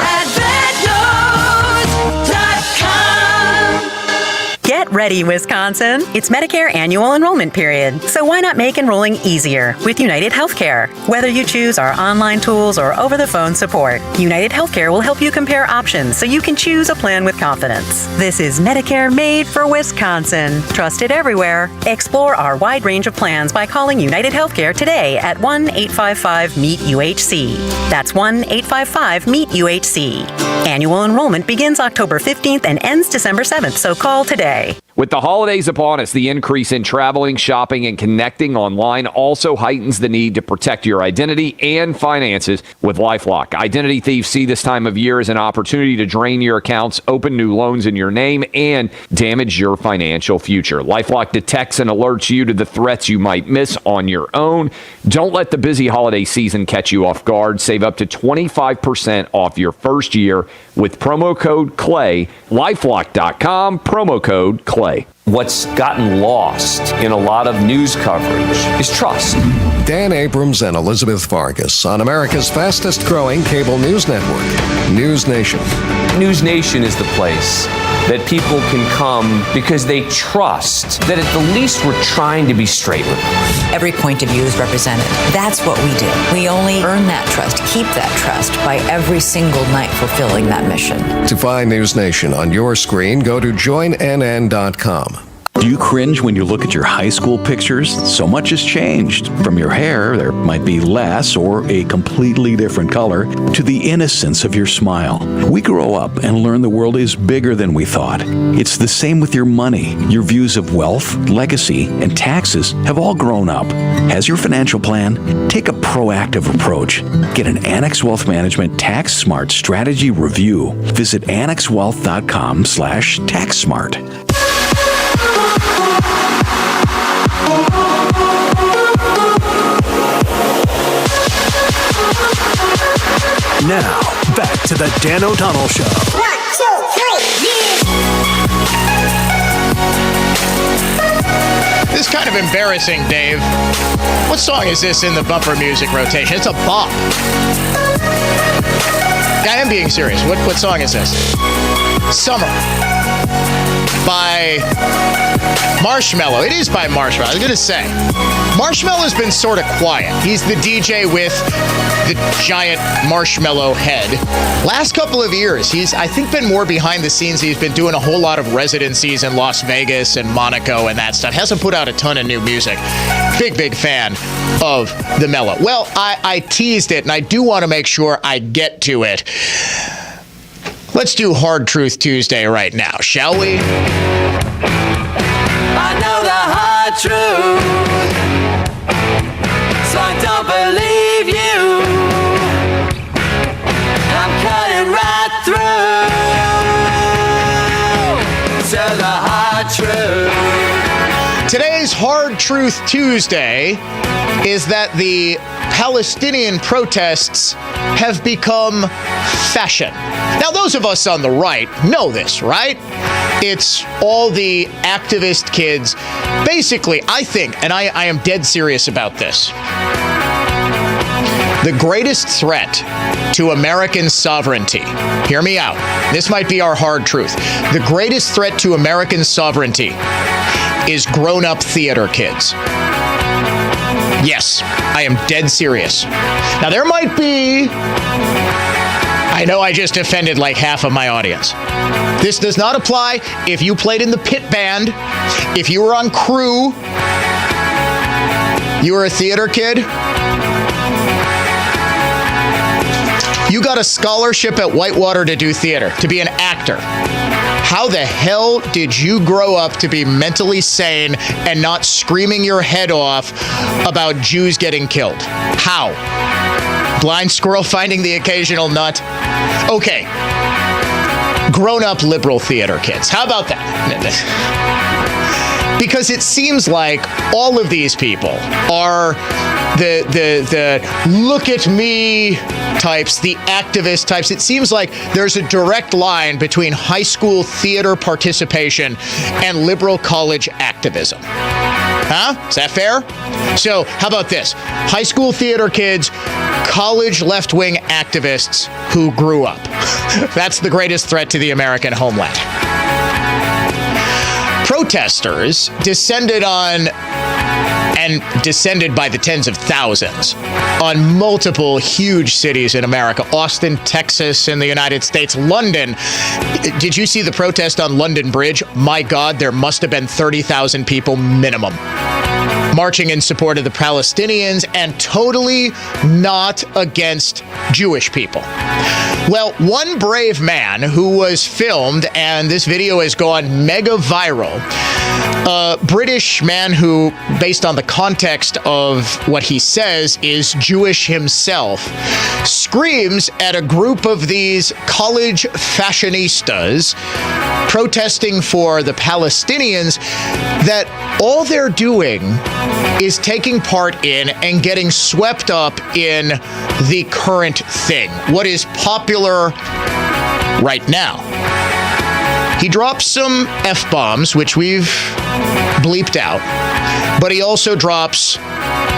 Speaker 12: Get ready, Wisconsin. It's Medicare annual enrollment period, so why not make enrolling easier with United Healthcare? Whether you choose our online tools or over-the-phone support, United Healthcare will help you compare options so you can choose a plan with confidence. This is Medicare made for Wisconsin. Trusted everywhere. Explore our wide range of plans by calling United Healthcare today at 1-855-MEET-UHC. That's 1-855-MEET-UHC. Annual enrollment begins October 15th and ends December 7th, so call today.
Speaker 18: With the holidays upon us, the increase in traveling, shopping, and connecting online also heightens the need to protect your identity and finances with LifeLock. Identity thieves see this time of year as an opportunity to drain your accounts, open new loans in your name, and damage your financial future. LifeLock detects and alerts you to the threats you might miss on your own. Don't let the busy holiday season catch you off guard. Save up to 25% off your first year with promo code CLAY. LifeLock.com, promo code CLAY.
Speaker 19: What's gotten lost in a lot of news coverage is trust.
Speaker 20: Dan Abrams and Elizabeth Vargas on America's fastest growing cable news network, News Nation.
Speaker 19: News Nation is the place that people can come because they trust that at the least we're trying to be straight with them.
Speaker 21: Every point of view is represented. That's what we do. We only earn that trust, keep that trust by every single night fulfilling that mission.
Speaker 20: To find News Nation on your screen, go to joinnn.com.
Speaker 8: Do you cringe when you look at your high school pictures? So much has changed. From your hair, there might be less or a completely different color, to the innocence of your smile. We grow up and learn the world is bigger than we thought. It's the same with your money. Your views of wealth, legacy, and taxes have all grown up. Has your financial plan? Take a proactive approach. Get an Annex Wealth Management Tax Smart Strategy Review. Visit annexwealth.com/taxsmart.
Speaker 3: Now, back to the Dan O'Donnell Show.
Speaker 10: 1, 2, 3,
Speaker 1: This is kind of embarrassing, Dave. What song is this in the bumper music rotation? It's a bop. I am being serious. What song is this? Summer by Marshmello. It is by Marshmello. I was going to say, Marshmello's been sort of quiet. He's the DJ with the giant marshmallow head. Last couple of years, he's, I think, been more behind the scenes. He's been doing a whole lot of residencies in Las Vegas and Monaco and that stuff. Hasn't put out a ton of new music. Big fan of the Mellow. Well, I teased it, and I do want to make sure I get to it. Let's do Hard Truth Tuesday right now, shall we?
Speaker 10: I know the hard truth, so I don't believe you. I'm cutting right through to the hard truth.
Speaker 1: Today's Hard Truth Tuesday is that the Palestinian protests have become fashion. Now, those of us on the right know this, right? It's all the activist kids. Basically, I think, and I am dead serious about this, the greatest threat to American sovereignty, hear me out, this might be our hard truth, the greatest threat to American sovereignty is grown-up theater kids. Yes, I am dead serious. Now, there might be... I know I just offended like half of my audience. This does not apply if you played in the pit band, if you were on crew, you were a theater kid, you got a scholarship at Whitewater to do theater, to be an actor. How the hell did you grow up to be mentally sane and not screaming your head off about Jews getting killed? How? Blind squirrel finding the occasional nut? Okay. Grown-up liberal theater kids. How about that? Because it seems like all of these people are the look at me types, the activist types. It seems like there's a direct line between high school theater participation and liberal college activism. Huh? Is that fair? So, how about this? High school theater kids, college left-wing activists who grew up. That's the greatest threat to the American homeland. Protesters descended by the tens of thousands on multiple huge cities in America. Austin, Texas, in the United States. London. Did you see the protest on London Bridge? My God, there must have been 30,000 people minimum marching in support of the Palestinians and totally not against Jewish people. Well, one brave man who was filmed, and this video has gone mega viral, a British man who, based on the context of what he says, is Jewish himself, screams at a group of these college fashionistas protesting for the Palestinians that all they're doing is taking part in and getting swept up in the current thing, what is popular right now. He drops some F-bombs, which we've bleeped out, but he also drops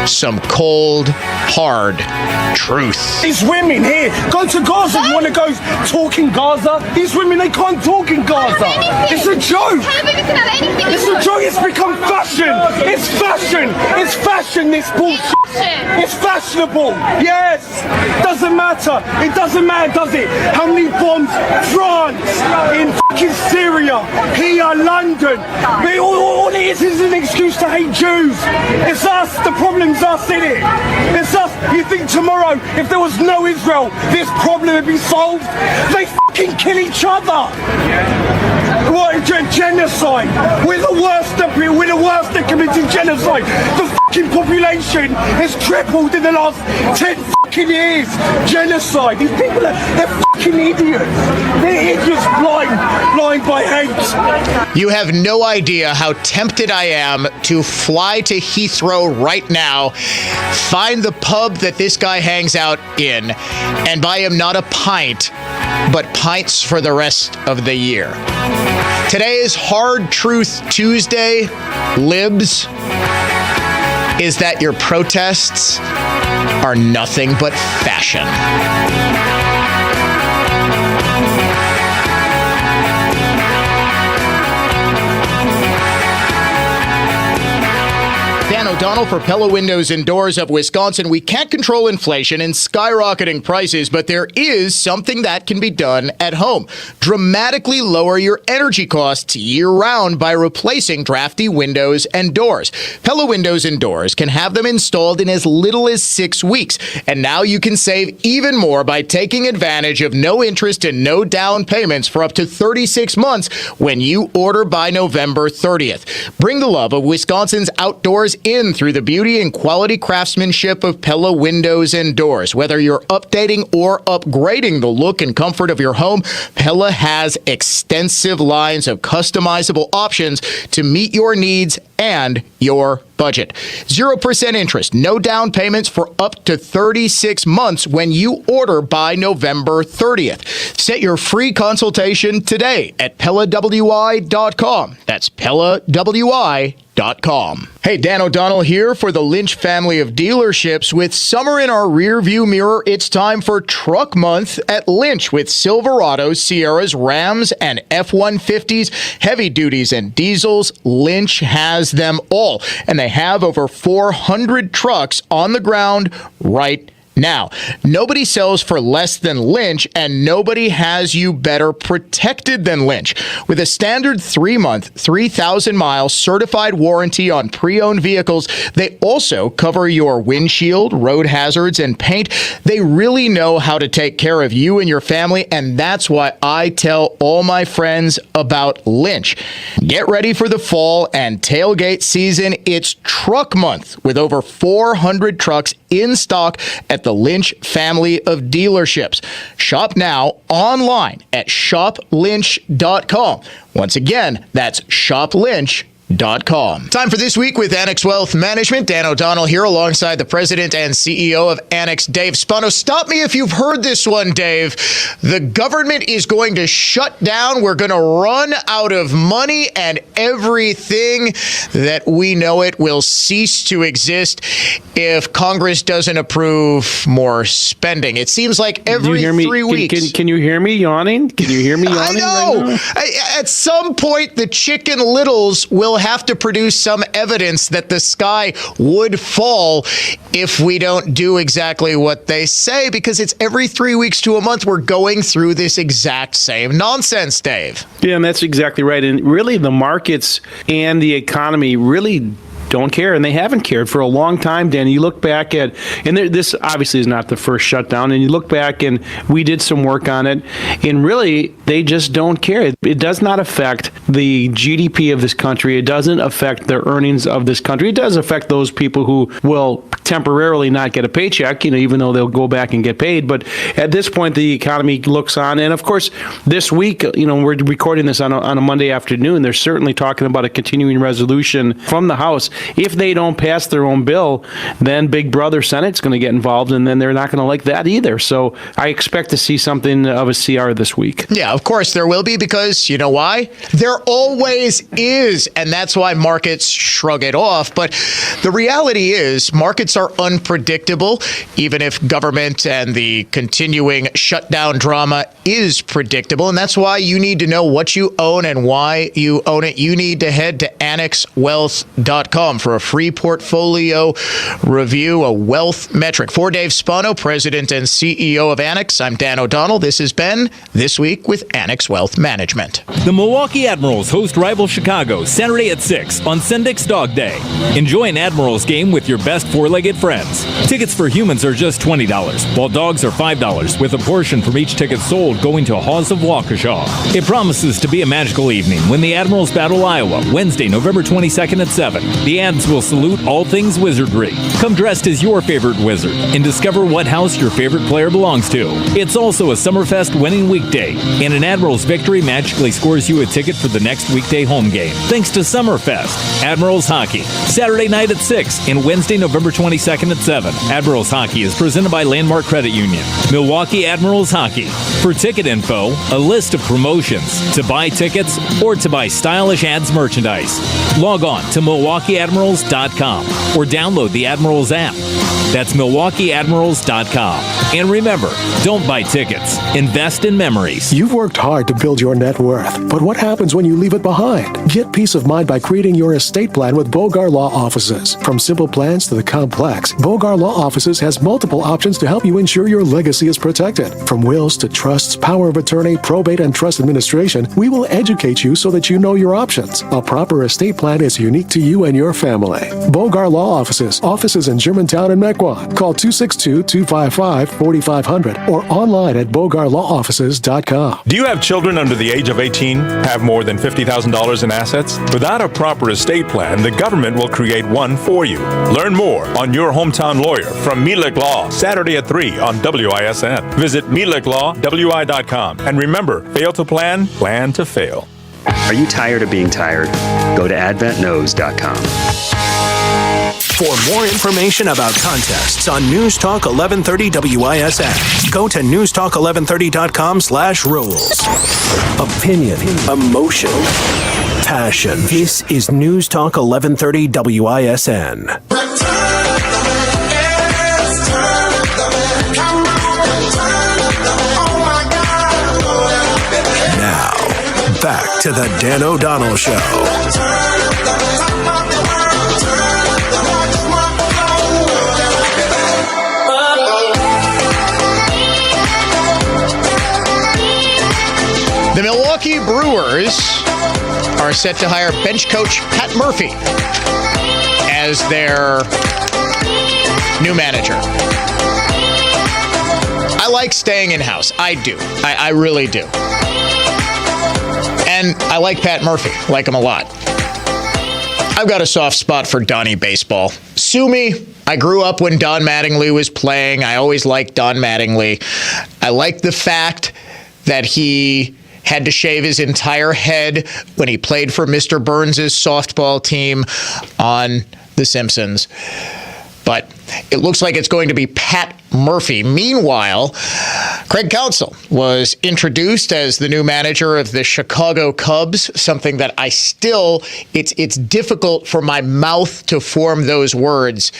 Speaker 1: some cold, hard truth.
Speaker 11: These women here, go to Gaza. You want to go talk in Gaza? These women, they can't talk in Gaza. It's a joke. It's a joke. It's become fashion. It's fashion. It's fashion, this bullshit. It's fashionable. Yes. Doesn't matter. It doesn't matter, does it? How many bombs? France, in fucking Syria, Here, London. But all it is an excuse to hate Jews. It's us. The problem's us, innit? It's us. You think tomorrow, if there was no Israel, this problem would be solved? They fucking kill each other. What, genocide? We're the worst at committing genocide. The fucking population has tripled in the last 10 fucking years. Genocide. These people they're fucking idiots. They're idiots blind by hate.
Speaker 1: You have no idea how tempted I am to fly to Heathrow right now, find the pub that this guy hangs out in, and buy him not a pint, but pints for the rest of the year. Today is Hard Truth Tuesday. Libs, is that your protests are nothing but fashion. Dan O'Donnell for Pella Windows and Doors of Wisconsin. We can't control inflation and skyrocketing prices, but there is something that can be done at home. Dramatically lower your energy costs year-round by replacing drafty windows and doors. Pella Windows and Doors can have them installed in as little as 6 weeks. And now you can save even more by taking advantage of no interest and no down payments for up to 36 months when you order by November 30th. Bring the love of Wisconsin's outdoors in through the beauty and quality craftsmanship of Pella Windows and Doors. Whether you're updating or upgrading the look and comfort of your home, Pella has extensive lines of customizable options to meet your needs and your budget. 0% interest, no down payments for up to 36 months when you order by November 30th. Set your free consultation today at PellaWI.com. That's PellaWI.com. Hey, Dan O'Donnell here for the Lynch family of dealerships. With summer in our rearview mirror, it's time for Truck Month at Lynch with Silverados, Sierras, Rams, and F-150s, heavy duties and diesels. Lynch has them all, and they have over 400 trucks on the ground right now. Nobody sells for less than Lynch, and nobody has you better protected than Lynch. With a standard 3-month, 3,000-mile certified warranty on pre-owned vehicles, they also cover your windshield, road hazards, and paint. They really know how to take care of you and your family, and that's why I tell all my friends about Lynch. Get ready for the fall and tailgate season. It's Truck Month with over 400 trucks in stock at the Lynch family of dealerships. Shop now online at shoplynch.com. Once again, that's shoplynch.com. Time for This Week with Annex Wealth Management. Dan O'Donnell here alongside the president and CEO of Annex, Dave Spano. Stop me if you've heard this one, Dave. The government is going to shut down. We're going to run out of money, and everything that we know it will cease to exist if Congress doesn't approve more spending. It seems like every 3 weeks.
Speaker 14: Can you hear me yawning? Can you hear me yawning?
Speaker 1: I know.
Speaker 14: Right now?
Speaker 1: At some point, the Chicken Littles will have to produce some evidence that the sky would fall if we don't do exactly what they say, because it's every 3 weeks to a month we're going through this exact same nonsense, Dave.
Speaker 14: Yeah, and that's exactly right. And really, the markets and the economy really don't care, and they haven't cared for a long time, Dan. You look back at, and this obviously is not the first shutdown, and you look back, and we did some work on it, and really, they just don't care. It does not affect the GDP of this country. It doesn't affect the earnings of this country. It does affect those people who will temporarily not get a paycheck, even though they'll go back and get paid. But at this point, the economy looks on, and of course, this week, we're recording this on a Monday afternoon. They're certainly talking about a continuing resolution from the House. If they don't pass their own bill, then Big Brother Senate's going to get involved, and then they're not going to like that either. So I expect to see something of a CR this week.
Speaker 1: Yeah, of course there will be, because you know why? There always is, and that's why markets shrug it off. But the reality is markets are unpredictable, even if government and the continuing shutdown drama is predictable. And that's why you need to know what you own and why you own it. You need to head to annexwealth.com for a free portfolio review, a wealth metric. For Dave Spano, president and CEO of Annex, I'm Dan O'Donnell. This has been This Week with Annex Wealth Management.
Speaker 15: The Milwaukee Admirals host rival Chicago Saturday at 6 on Sendik's Dog Day. Enjoy an Admirals game with your best four-legged friends. Tickets for humans are just $20, while dogs are $5, with a portion from each ticket sold going to Haws of Waukesha. It promises to be a magical evening when the Admirals battle Iowa, Wednesday, November 22nd at 7. The Ads will salute all things wizardry. Come dressed as your favorite wizard and discover what house your favorite player belongs to. It's also a Summerfest winning weekday, and an Admirals victory magically scores you a ticket for the next weekday home game. Thanks to Summerfest. Admirals Hockey, Saturday night at 6 and Wednesday, November 22nd at 7. Admirals Hockey is presented by Landmark Credit Union. Milwaukee Admirals Hockey. For ticket info, a list of promotions, to buy tickets, or to buy stylish Ads merchandise, log on to MilwaukeeAdmirals.com or download the Admirals app. That's MilwaukeeAdmirals.com. And remember, don't buy tickets. Invest in memories.
Speaker 16: You've worked hard to build your net worth, but what happens when you leave it behind? Get peace of mind by creating your estate plan with Bogar Law Offices. From simple plans to the complex, Bogar Law Offices has multiple options to help you ensure your legacy is protected. From wills to trusts, power of attorney, probate, and trust administration, we will educate you so that you know your options. A proper estate plan is unique to you and your family. Bogar Law offices in Germantown and Mequon. Call 262-255-4500 or online at bogarlawoffices.com.
Speaker 17: Do you have children under the age of 18? Have more than $50,000 in assets? Without a proper estate plan, the government will create one for you. Learn more on Your Hometown Lawyer from Milik Law, Saturday at 3 on WISN. Visit MilikLawWI.com. And remember, fail to plan, plan to fail.
Speaker 7: Are you tired of being tired? Go to AdventKnows.com.
Speaker 22: For more information about contests on News Talk 1130 WISN, go to newstalk1130.com/rules. Opinion, emotion, passion. This is News Talk 1130 WISN. Now, back to the Dan O'Donnell Show.
Speaker 1: The Milwaukee Brewers are set to hire bench coach Pat Murphy as their new manager. I like staying in-house. I do. I really do. And I like Pat Murphy. Like him a lot. I've got a soft spot for Donnie Baseball. Sue me. I grew up when Don Mattingly was playing. I always liked Don Mattingly. I like the fact that he had to shave his entire head when he played for Mr. Burns' softball team on The Simpsons. But it looks like it's going to be Pat Murphy. Meanwhile, Craig Counsell was introduced as the new manager of the Chicago Cubs, something that it's difficult for my mouth to form those words.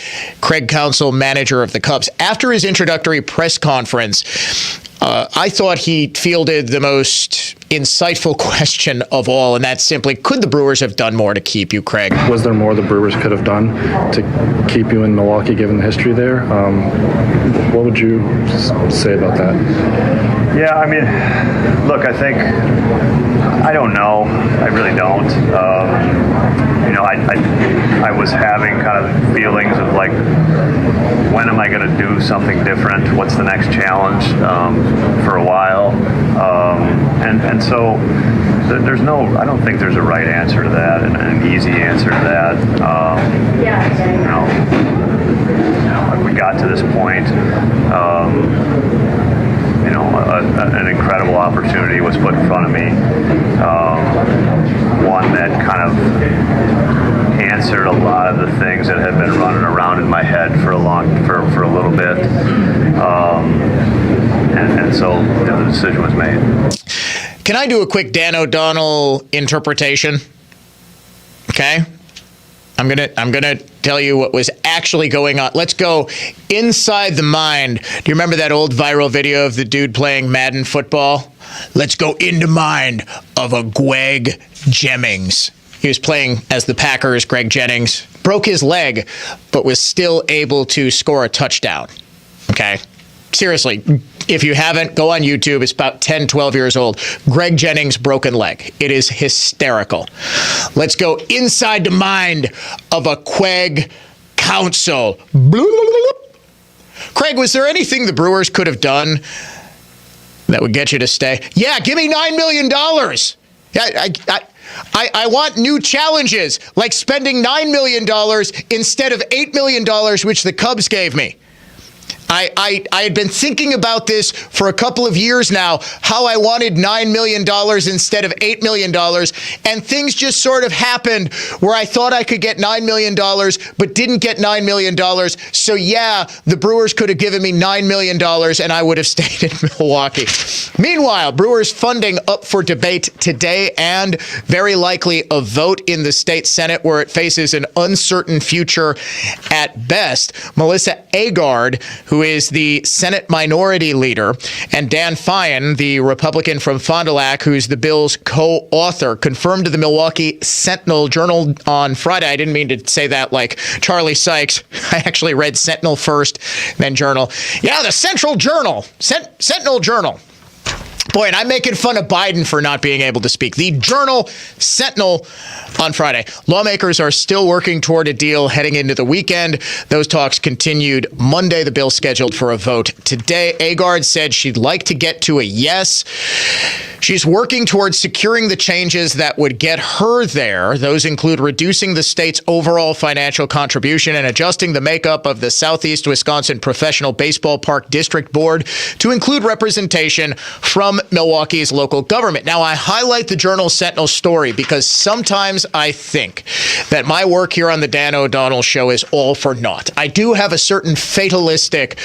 Speaker 1: Craig Counsell, manager of the Cubs. After his introductory press conference, I thought he fielded the most insightful question of all, and that's simply, could the Brewers have done more to keep you, Craig?
Speaker 24: Was there more the Brewers could have done to keep you in Milwaukee, given the history there? What would you say about that?
Speaker 25: Yeah, I mean, look, I don't know. I really don't. I was having kind of feelings of like, when am I going to do something different? What's the next challenge for a while? And so I don't think there's a right answer to that and an easy answer to that. We got to this point. An incredible opportunity was put in front of me. One that kind of answered a lot of the things that had been running around in my head for a little bit. And so the decision was made.
Speaker 1: Can I do a quick Dan O'Donnell interpretation? Okay. I'm gonna tell you what was actually going on. Let's go inside the mind. Do you remember that old viral video of the dude playing Madden football? Let's go into mind of a Greg Jennings. He was playing as the Packers. Greg Jennings broke his leg, but was still able to score a touchdown. Okay? Seriously, If you haven't, go on YouTube. It's about 10, 12 years old. Greg Jennings' broken leg. It is hysterical. Let's go inside the mind of a Craig Counsell. Craig, was there anything the Brewers could have done that would get you to stay? Yeah, give me $9 million. I want new challenges, like spending $9 million instead of $8 million, which the Cubs gave me. I had been thinking about this for a couple of years now, how I wanted $9 million instead of $8 million, and things just sort of happened where I thought I could get $9 million, but didn't get $9 million. So yeah, the Brewers could have given me $9 million, and I would have stayed in Milwaukee. Meanwhile, Brewers funding up for debate today, and very likely a vote in the state Senate, where it faces an uncertain future at best. Melissa Agard, who is the Senate Minority Leader, and Dan Fine, the Republican from Fond du Lac, who's the bill's co-author, confirmed to the Milwaukee Sentinel-Journal on Friday. I didn't mean to say that like Charlie Sykes. I actually read Sentinel first, then Journal. Yeah, the Central Journal. Sentinel-Journal. Boy, and I'm making fun of Biden for not being able to speak. The Journal Sentinel on Friday. Lawmakers are still working toward a deal heading into the weekend. Those talks continued Monday. The bill scheduled for a vote today. Agard said she'd like to get to a yes. She's working towards securing the changes that would get her there. Those include reducing the state's overall financial contribution and adjusting the makeup of the Southeast Wisconsin Professional Baseball Park District Board to include representation from Milwaukee's local government. Now, I highlight the Journal Sentinel story because sometimes I think that my work here on the Dan O'Donnell Show is all for naught. I do have a certain fatalistic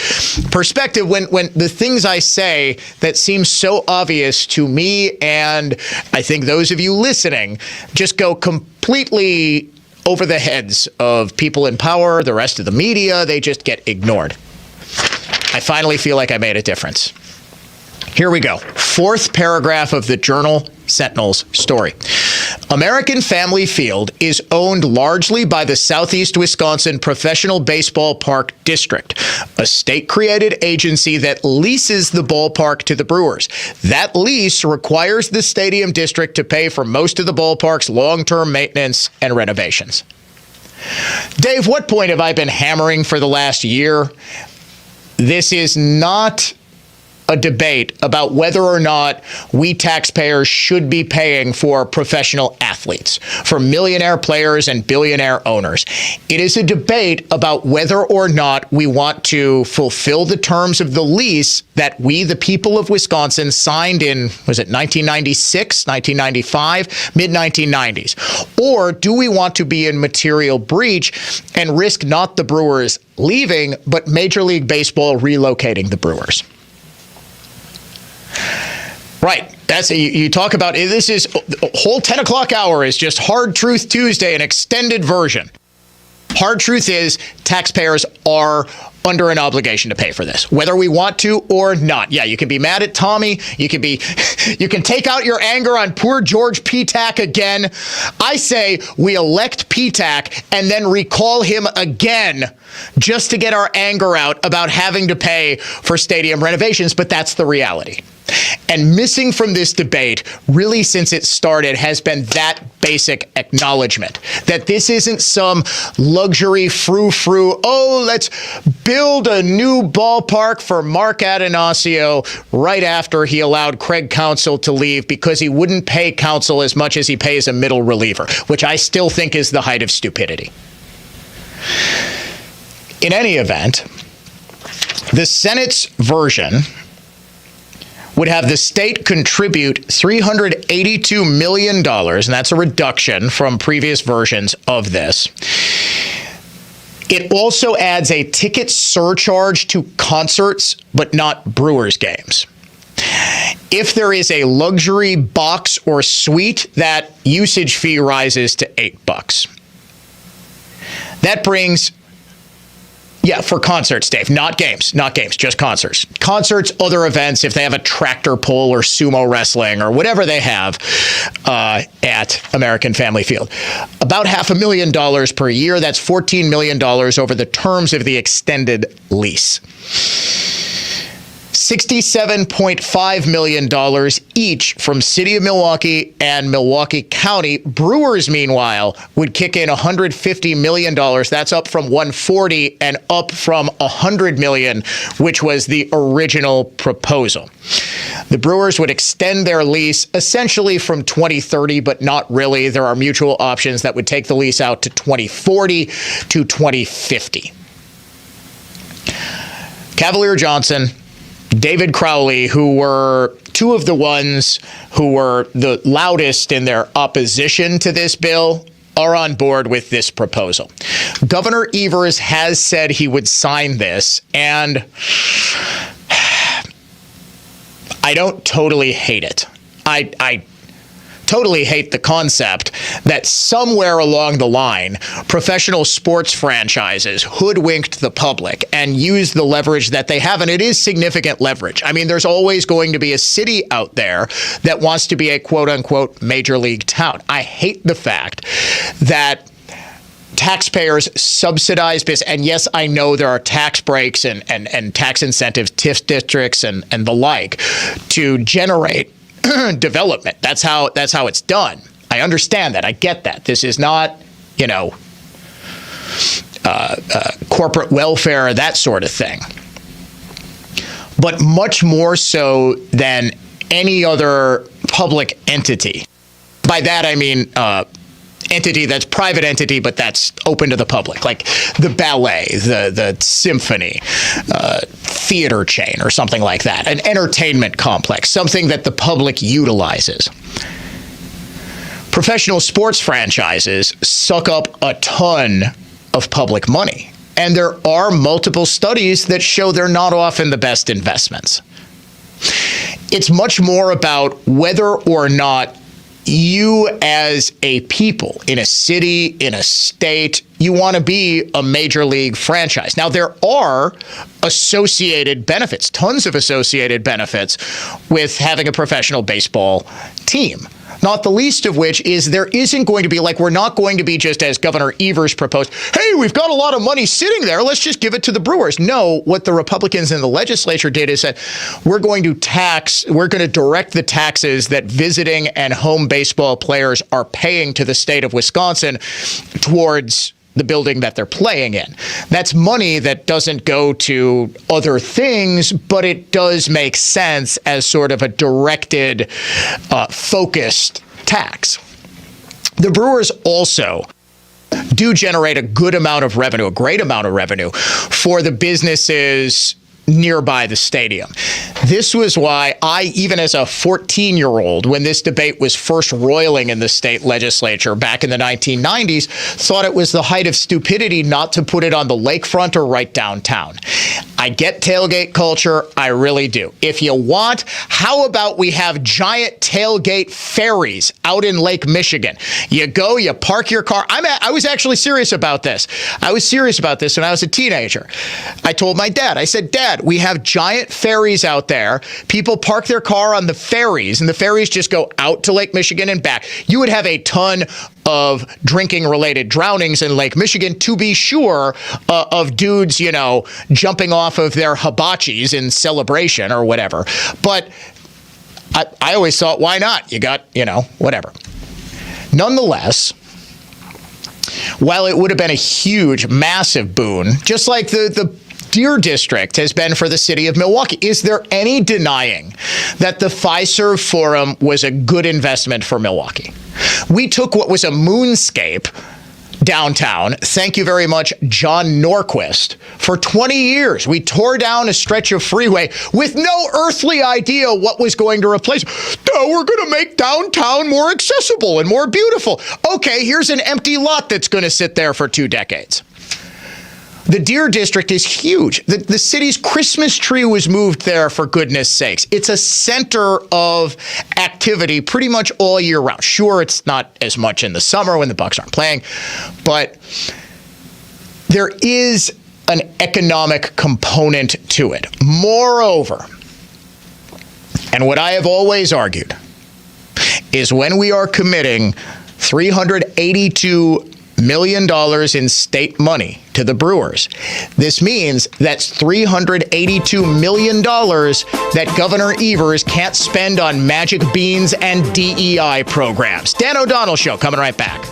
Speaker 1: perspective when the things I say that seem so obvious to me, and I think those of you listening, just go completely over the heads of people in power, the rest of the media. They just get ignored. I finally feel like I made a difference. Here we go. Fourth paragraph of the Journal Sentinel's story. American Family Field is owned largely by the Southeast Wisconsin Professional Baseball Park District, a state-created agency that leases the ballpark to the Brewers. That lease requires the stadium district to pay for most of the ballpark's long-term maintenance and renovations. Dave, what point have I been hammering for the last year? This is not a debate about whether or not we taxpayers should be paying for professional athletes, for millionaire players and billionaire owners. It is a debate about whether or not we want to fulfill the terms of the lease that we, the people of Wisconsin, signed in, was it 1996, 1995, mid-1990s? Or do we want to be in material breach and risk not the Brewers leaving, but Major League Baseball relocating the Brewers? Right. That's you talk about this is whole 10 o'clock hour is just Hard Truth Tuesday, an extended version. Hard truth is taxpayers are under an obligation to pay for this, whether we want to or not. Yeah, you can be mad at Tommy. You can take out your anger on poor George Petak again. I say we elect Petak and then recall him again just to get our anger out about having to pay for stadium renovations, but that's the reality. And missing from this debate, really since it started, has been that basic acknowledgement that this isn't some luxury frou-frou, let's build a new ballpark for Mark Atanasio right after he allowed Craig Counsell to leave because he wouldn't pay Counsell as much as he pays a middle reliever, which I still think is the height of stupidity. In any event, the Senate's version would have the state contribute $382 million, and that's a reduction from previous versions of this. It also adds a ticket surcharge to concerts, but not Brewers games. If there is a luxury box or suite, that usage fee rises to $8. That brings... Yeah, for concerts, Dave. Not games, just concerts. Concerts, other events, if they have a tractor pull or sumo wrestling or whatever they have at American Family Field. About $500,000 per year. That's $14 million over the terms of the extended lease. $67.5 million each from City of Milwaukee and Milwaukee County. Brewers, meanwhile, would kick in $150 million. That's up from $140 and up from $100 million, which was the original proposal. The Brewers would extend their lease essentially from 2030, but not really. There are mutual options that would take the lease out to 2040 to 2050. Cavalier Johnson, David Crowley, who were two of the ones who were the loudest in their opposition to this bill, are on board with this proposal. Governor Evers has said he would sign this, and I don't totally hate it. I totally hate the concept that somewhere along the line, professional sports franchises hoodwinked the public and used the leverage that they have. And it is significant leverage. I mean, there's always going to be a city out there that wants to be a quote unquote major league town. I hate the fact that taxpayers subsidize business. And yes, I know there are tax breaks and tax incentives, TIF districts and the like to generate development. That's how it's done. I understand that. I get that. This is not, corporate welfare, that sort of thing. But much more so than any other public entity. By that, I mean entity that's private entity, but that's open to the public, like the ballet, the symphony, theater chain, or something like that, an entertainment complex, something that the public utilizes. Professional sports franchises suck up a ton of public money, and there are multiple studies that show they're not often the best investments. It's much more about whether or not you as a people in a city, in a state, you want to be a major league franchise. Now, there are associated benefits, tons of associated benefits with having a professional baseball team. Not the least of which is there isn't going to be, we're not going to be just as Governor Evers proposed, hey, we've got a lot of money sitting there, let's just give it to the Brewers. No, what the Republicans in the legislature did is that we're going to direct the taxes that visiting and home baseball players are paying to the state of Wisconsin towards the building that they're playing in. That's money that doesn't go to other things, but it does make sense as sort of a directed, focused tax. The Brewers also do generate a good amount of revenue, a great amount of revenue for the businesses nearby the stadium. This was why I, even as a 14-year-old, when this debate was first roiling in the state legislature back in the 1990s, thought it was the height of stupidity not to put it on the lakefront or right downtown. I get tailgate culture. I really do. If you want, how about we have giant tailgate ferries out in Lake Michigan? You go, you park your car. I was actually serious about this. I was serious about this when I was a teenager. I told my dad, I said, Dad, we have giant ferries out there. People park their car on the ferries, and the ferries just go out to Lake Michigan and back. You would have a ton of drinking-related drownings in Lake Michigan, to be sure, of dudes, jumping off of their hibachis in celebration or whatever. But I always thought, why not? You got, whatever. Nonetheless, while it would have been a huge, massive boon, just like the Deer District has been for the city of Milwaukee, is there any denying that the Fiserv Forum was a good investment for Milwaukee? We took what was a moonscape downtown, thank you very much, John Norquist, for 20 years. We tore down a stretch of freeway with no earthly idea what was going to replace it. No, we're going to make downtown more accessible and more beautiful. Okay, here's an empty lot that's going to sit there for 2 decades. The Deer District is huge. The city's Christmas tree was moved there, for goodness sakes. It's a center of activity pretty much all year round. Sure, it's not as much in the summer when the Bucks aren't playing, but there is an economic component to it. Moreover, and what I have always argued, is when we are committing $382 million in state money to the Brewers. This means that's $382 million that Governor Evers can't spend on magic beans and DEI programs. Dan O'Donnell Show coming right back.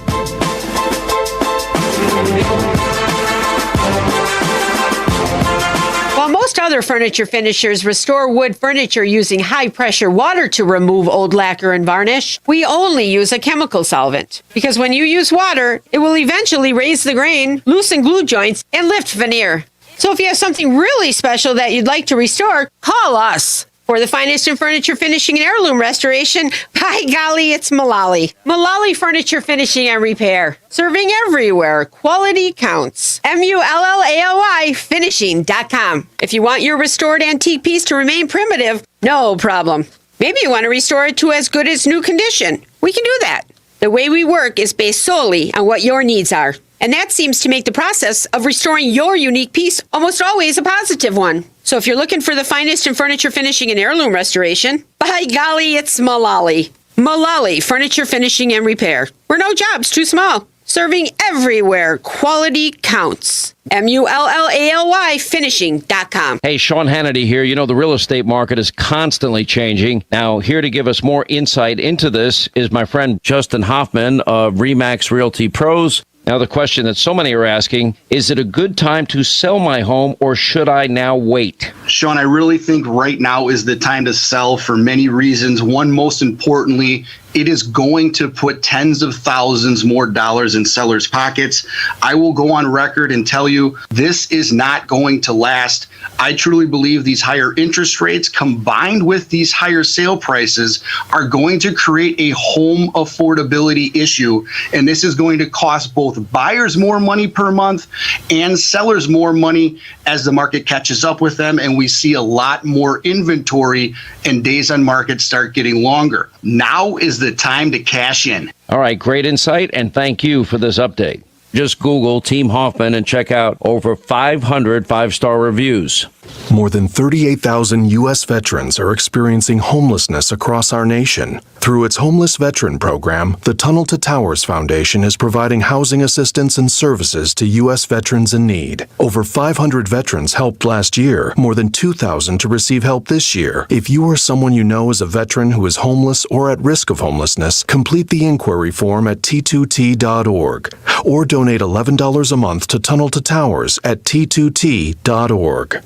Speaker 2: While most other furniture finishers restore wood furniture using high-pressure water to remove old lacquer and varnish, we only use a chemical solvent. Because when you use water, it will eventually raise the grain, loosen glue joints, and lift veneer. So if you have something really special that you'd like to restore, call us. For the finest in furniture finishing and heirloom restoration, by golly, it's Mullally. Mullally Furniture Finishing and Repair. Serving everywhere. Quality counts. MULLALY finishing.com. If you want your restored antique piece to remain primitive, no problem. Maybe you want to restore it to as good as new condition. We can do that. The way we work is based solely on what your needs are. And that seems to make the process of restoring your unique piece almost always a positive one. So if you're looking for the finest in furniture finishing and heirloom restoration, by golly, it's Mullally. Mullally Furniture Finishing and Repair. We're no job's too small. Serving everywhere. Quality counts. MULLALY finishing.com.
Speaker 4: Hey, Sean Hannity here. You know, the real estate market is constantly changing. Now, here to give us more insight into this is my friend Justin Hoffman of RE/MAX Realty Pros. Now, the question that so many are asking, is it a good time to sell my home or should I now wait?
Speaker 5: Sean, I really think right now is the time to sell for many reasons. One, most importantly, it is going to put tens of thousands more dollars in sellers' pockets. I will go on record and tell you this is not going to last. I truly believe these higher interest rates combined with these higher sale prices are going to create a home affordability issue. And this is going to cost both buyers more money per month and sellers more money as the market catches up with them. And we see a lot more inventory and days on market start getting longer. Now is the time to cash in.
Speaker 4: All right, great insight, and thank you for this update. Just Google Team Hoffman and check out over 500 five-star reviews.
Speaker 13: More than 38,000 U.S. veterans are experiencing homelessness across our nation. Through its Homeless Veteran Program, the Tunnel to Towers Foundation is providing housing assistance and services to U.S. veterans in need. Over 500 veterans helped last year, more than 2,000 to receive help this year. If you or someone you know is a veteran who is homeless or at risk of homelessness, complete the inquiry form at T2T.org or donate $11 a month to Tunnel to Towers at T2T.org.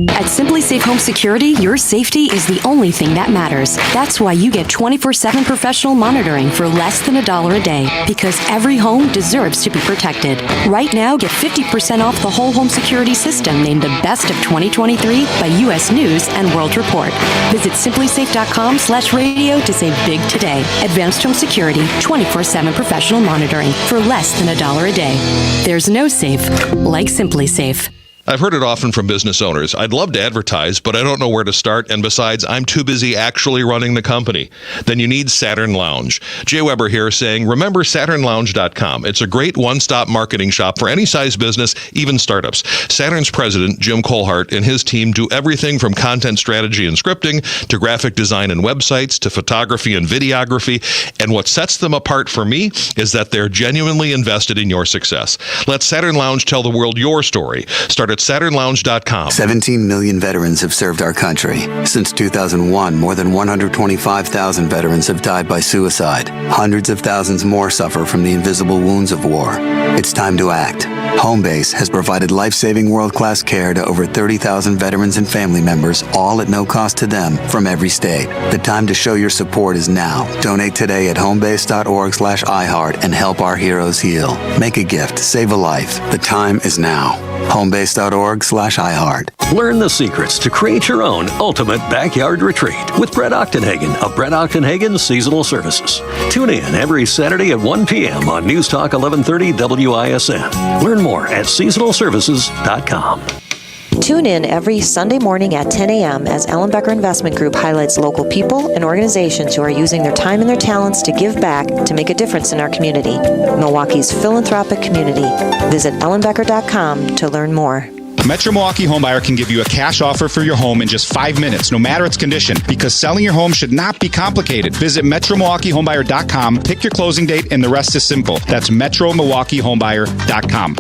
Speaker 23: At Simply Safe Home Security, your safety is the only thing that matters. That's why you get 24/7 professional monitoring for less than $1 a day, because every home deserves to be protected. Right now, get 50% off the whole home security system named the best of 2023 by U.S. News and World Report. Visit simplysafe.com/radio to save big today. Advanced Home Security, 24/7 professional monitoring for less than $1 a day. There's no safe like Simply Safe.
Speaker 26: I've heard it often from business owners. I'd love to advertise, but I don't know where to start. And besides, I'm too busy actually running the company. Then you need Saturn Lounge. Jay Weber here saying, remember SaturnLounge.com. It's a great one-stop marketing shop for any size business, even startups. Saturn's president, Jim Colhart, and his team do everything from content strategy and scripting to graphic design and websites to photography and videography. And what sets them apart for me is that they're genuinely invested in your success. Let Saturn Lounge tell the world your story. Start at SaturnLounge.com.
Speaker 27: 17 million veterans have served our country. Since 2001, more than 125,000 veterans have died by suicide. Hundreds of thousands more suffer from the invisible wounds of war. It's time to act. Homebase has provided life-saving world-class care to over 30,000 veterans and family members, all at no cost to them, from every state. The time to show your support is now. Donate today at homebase.org/iHeart and help our heroes heal. Make a gift, save a life. The time is now. Homebase.org/iHeart.
Speaker 3: Learn the secrets to create your own ultimate backyard retreat with Brett Ochtenhagen of Brett Ochtenhagen Seasonal Services. Tune in every Saturday at 1 p.m. on News Talk 1130 WISN. Learn more at seasonalservices.com.
Speaker 28: Tune in every Sunday morning at 10 a.m. as Ellenbecker Investment Group highlights local people and organizations who are using their time and their talents to give back to make a difference in our community. Milwaukee's philanthropic community. Visit ellenbecker.com to learn more.
Speaker 6: Metro Milwaukee Homebuyer can give you a cash offer for your home in just 5 minutes, no matter its condition, because selling your home should not be complicated. Visit MetroMilwaukeeHomebuyer.com, pick your closing date, and the rest is simple. That's MetroMilwaukeeHomebuyer.com.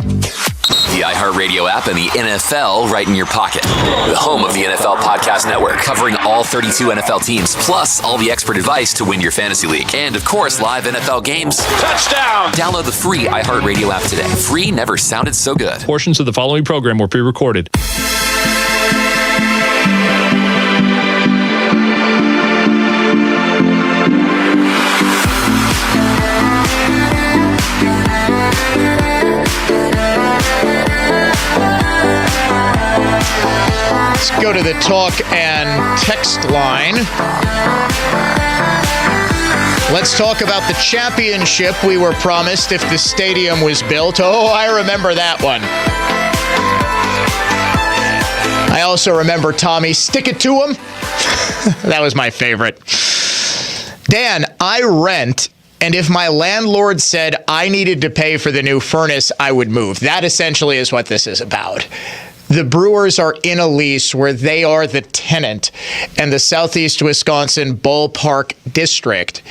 Speaker 8: The iHeartRadio app and the NFL right in your pocket. The home of the NFL Podcast Network, covering all 32 NFL teams, plus all the expert advice to win your fantasy league. And, of course, live NFL games. Touchdown! Download the free iHeartRadio app today. Free never sounded so good.
Speaker 15: Portions of the following program were pre-recorded.
Speaker 1: Let's go to the talk and text line. Let's talk about the championship we were promised if the stadium was built. Oh, I remember that one. I also remember Tommy, stick it to him. That was my favorite. Dan, I rent, and if my landlord said I needed to pay for the new furnace, I would move. That essentially is what this is about. The Brewers are in a lease where they are the tenant, and the Southeast Wisconsin Ballpark District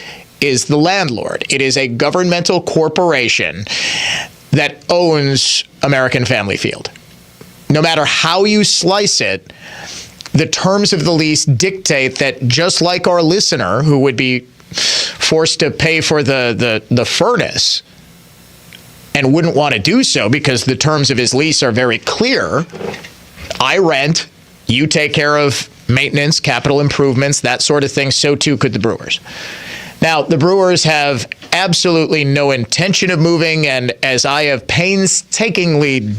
Speaker 1: is the landlord. It is a governmental corporation that owns American Family Field. No matter how you slice it, the terms of the lease dictate that, just like our listener who would be forced to pay for the furnace and wouldn't want to do so because the terms of his lease are very clear, I rent, you take care of maintenance, capital improvements, that sort of thing, so too could the Brewers. Now, the Brewers have absolutely no intention of moving, and as I have painstakingly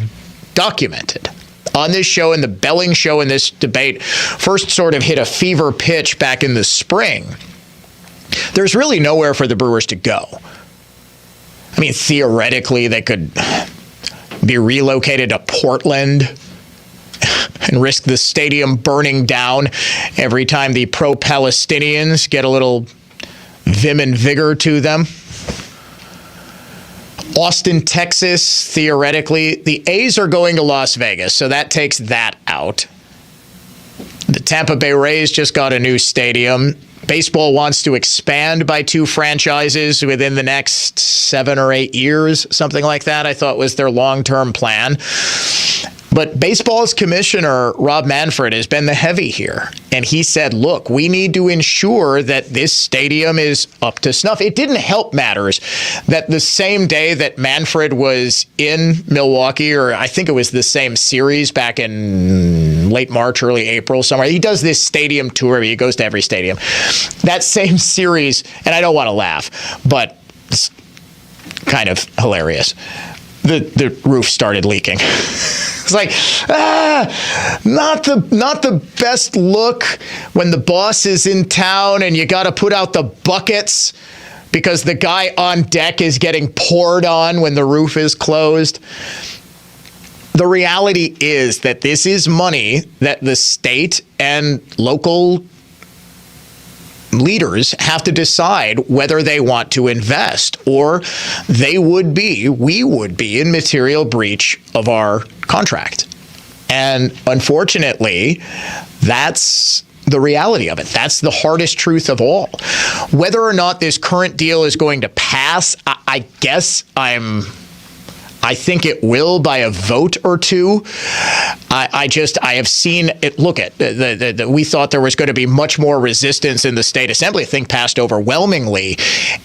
Speaker 1: documented on this show and the Belling show in this debate, first sort of hit a fever pitch back in the spring, there's really nowhere for the Brewers to go. I mean, theoretically, they could be relocated to Portland and risk the stadium burning down every time the pro-Palestinians get a little vim and vigor to them. Austin, Texas, theoretically. The A's are going to Las Vegas, so that takes that out. The Tampa Bay Rays just got a new stadium. Baseball wants to expand by 2 franchises within the next 7 or 8 years, something like that, I thought was their long-term plan. But baseball's commissioner, Rob Manfred, has been the heavy here. And he said, look, we need to ensure that this stadium is up to snuff. It didn't help matters that the same day that Manfred was in Milwaukee, or I think it was the same series back in late March, early April, somewhere. He does this stadium tour. He goes to every stadium. That same series, and I don't want to laugh, but it's kind of hilarious. The roof started leaking. It's like, not the best look when the boss is in town and you got to put out the buckets because the guy on deck is getting poured on when the roof is closed. The reality is that this is money that the state and local leaders have to decide whether they want to invest, or we would be in material breach of our contract. And unfortunately, that's the reality of it. That's the hardest truth of all. Whether or not this current deal is going to pass, I guess I think it will by a vote or two. I have seen it. Look at we thought there was going to be much more resistance in the state assembly. I think passed overwhelmingly,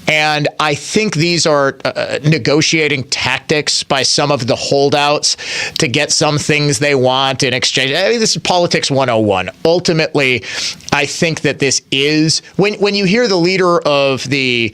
Speaker 1: and I think these are negotiating tactics by some of the holdouts to get some things they want in exchange. I mean, this is politics 101. Ultimately, I think that this is when you hear the leader of the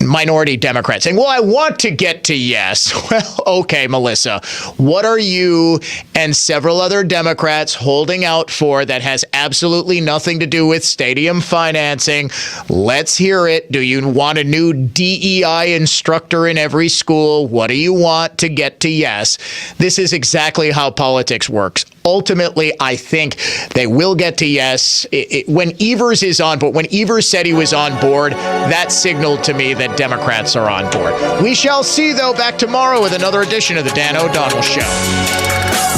Speaker 1: minority Democrats saying, well, I want to get to yes. Well, okay, Melissa, what are you and several other Democrats holding out for that has absolutely nothing to do with stadium financing? Let's hear it. Do you want a new DEI instructor in every school? What do you want to get to yes? This is exactly how politics works. ultimately, I think they will get to yes. When Evers is on board, when Evers said he was on board, that signaled to me that Democrats are on board. We shall see, though. Back tomorrow with another edition of the Dan O'Donnell Show.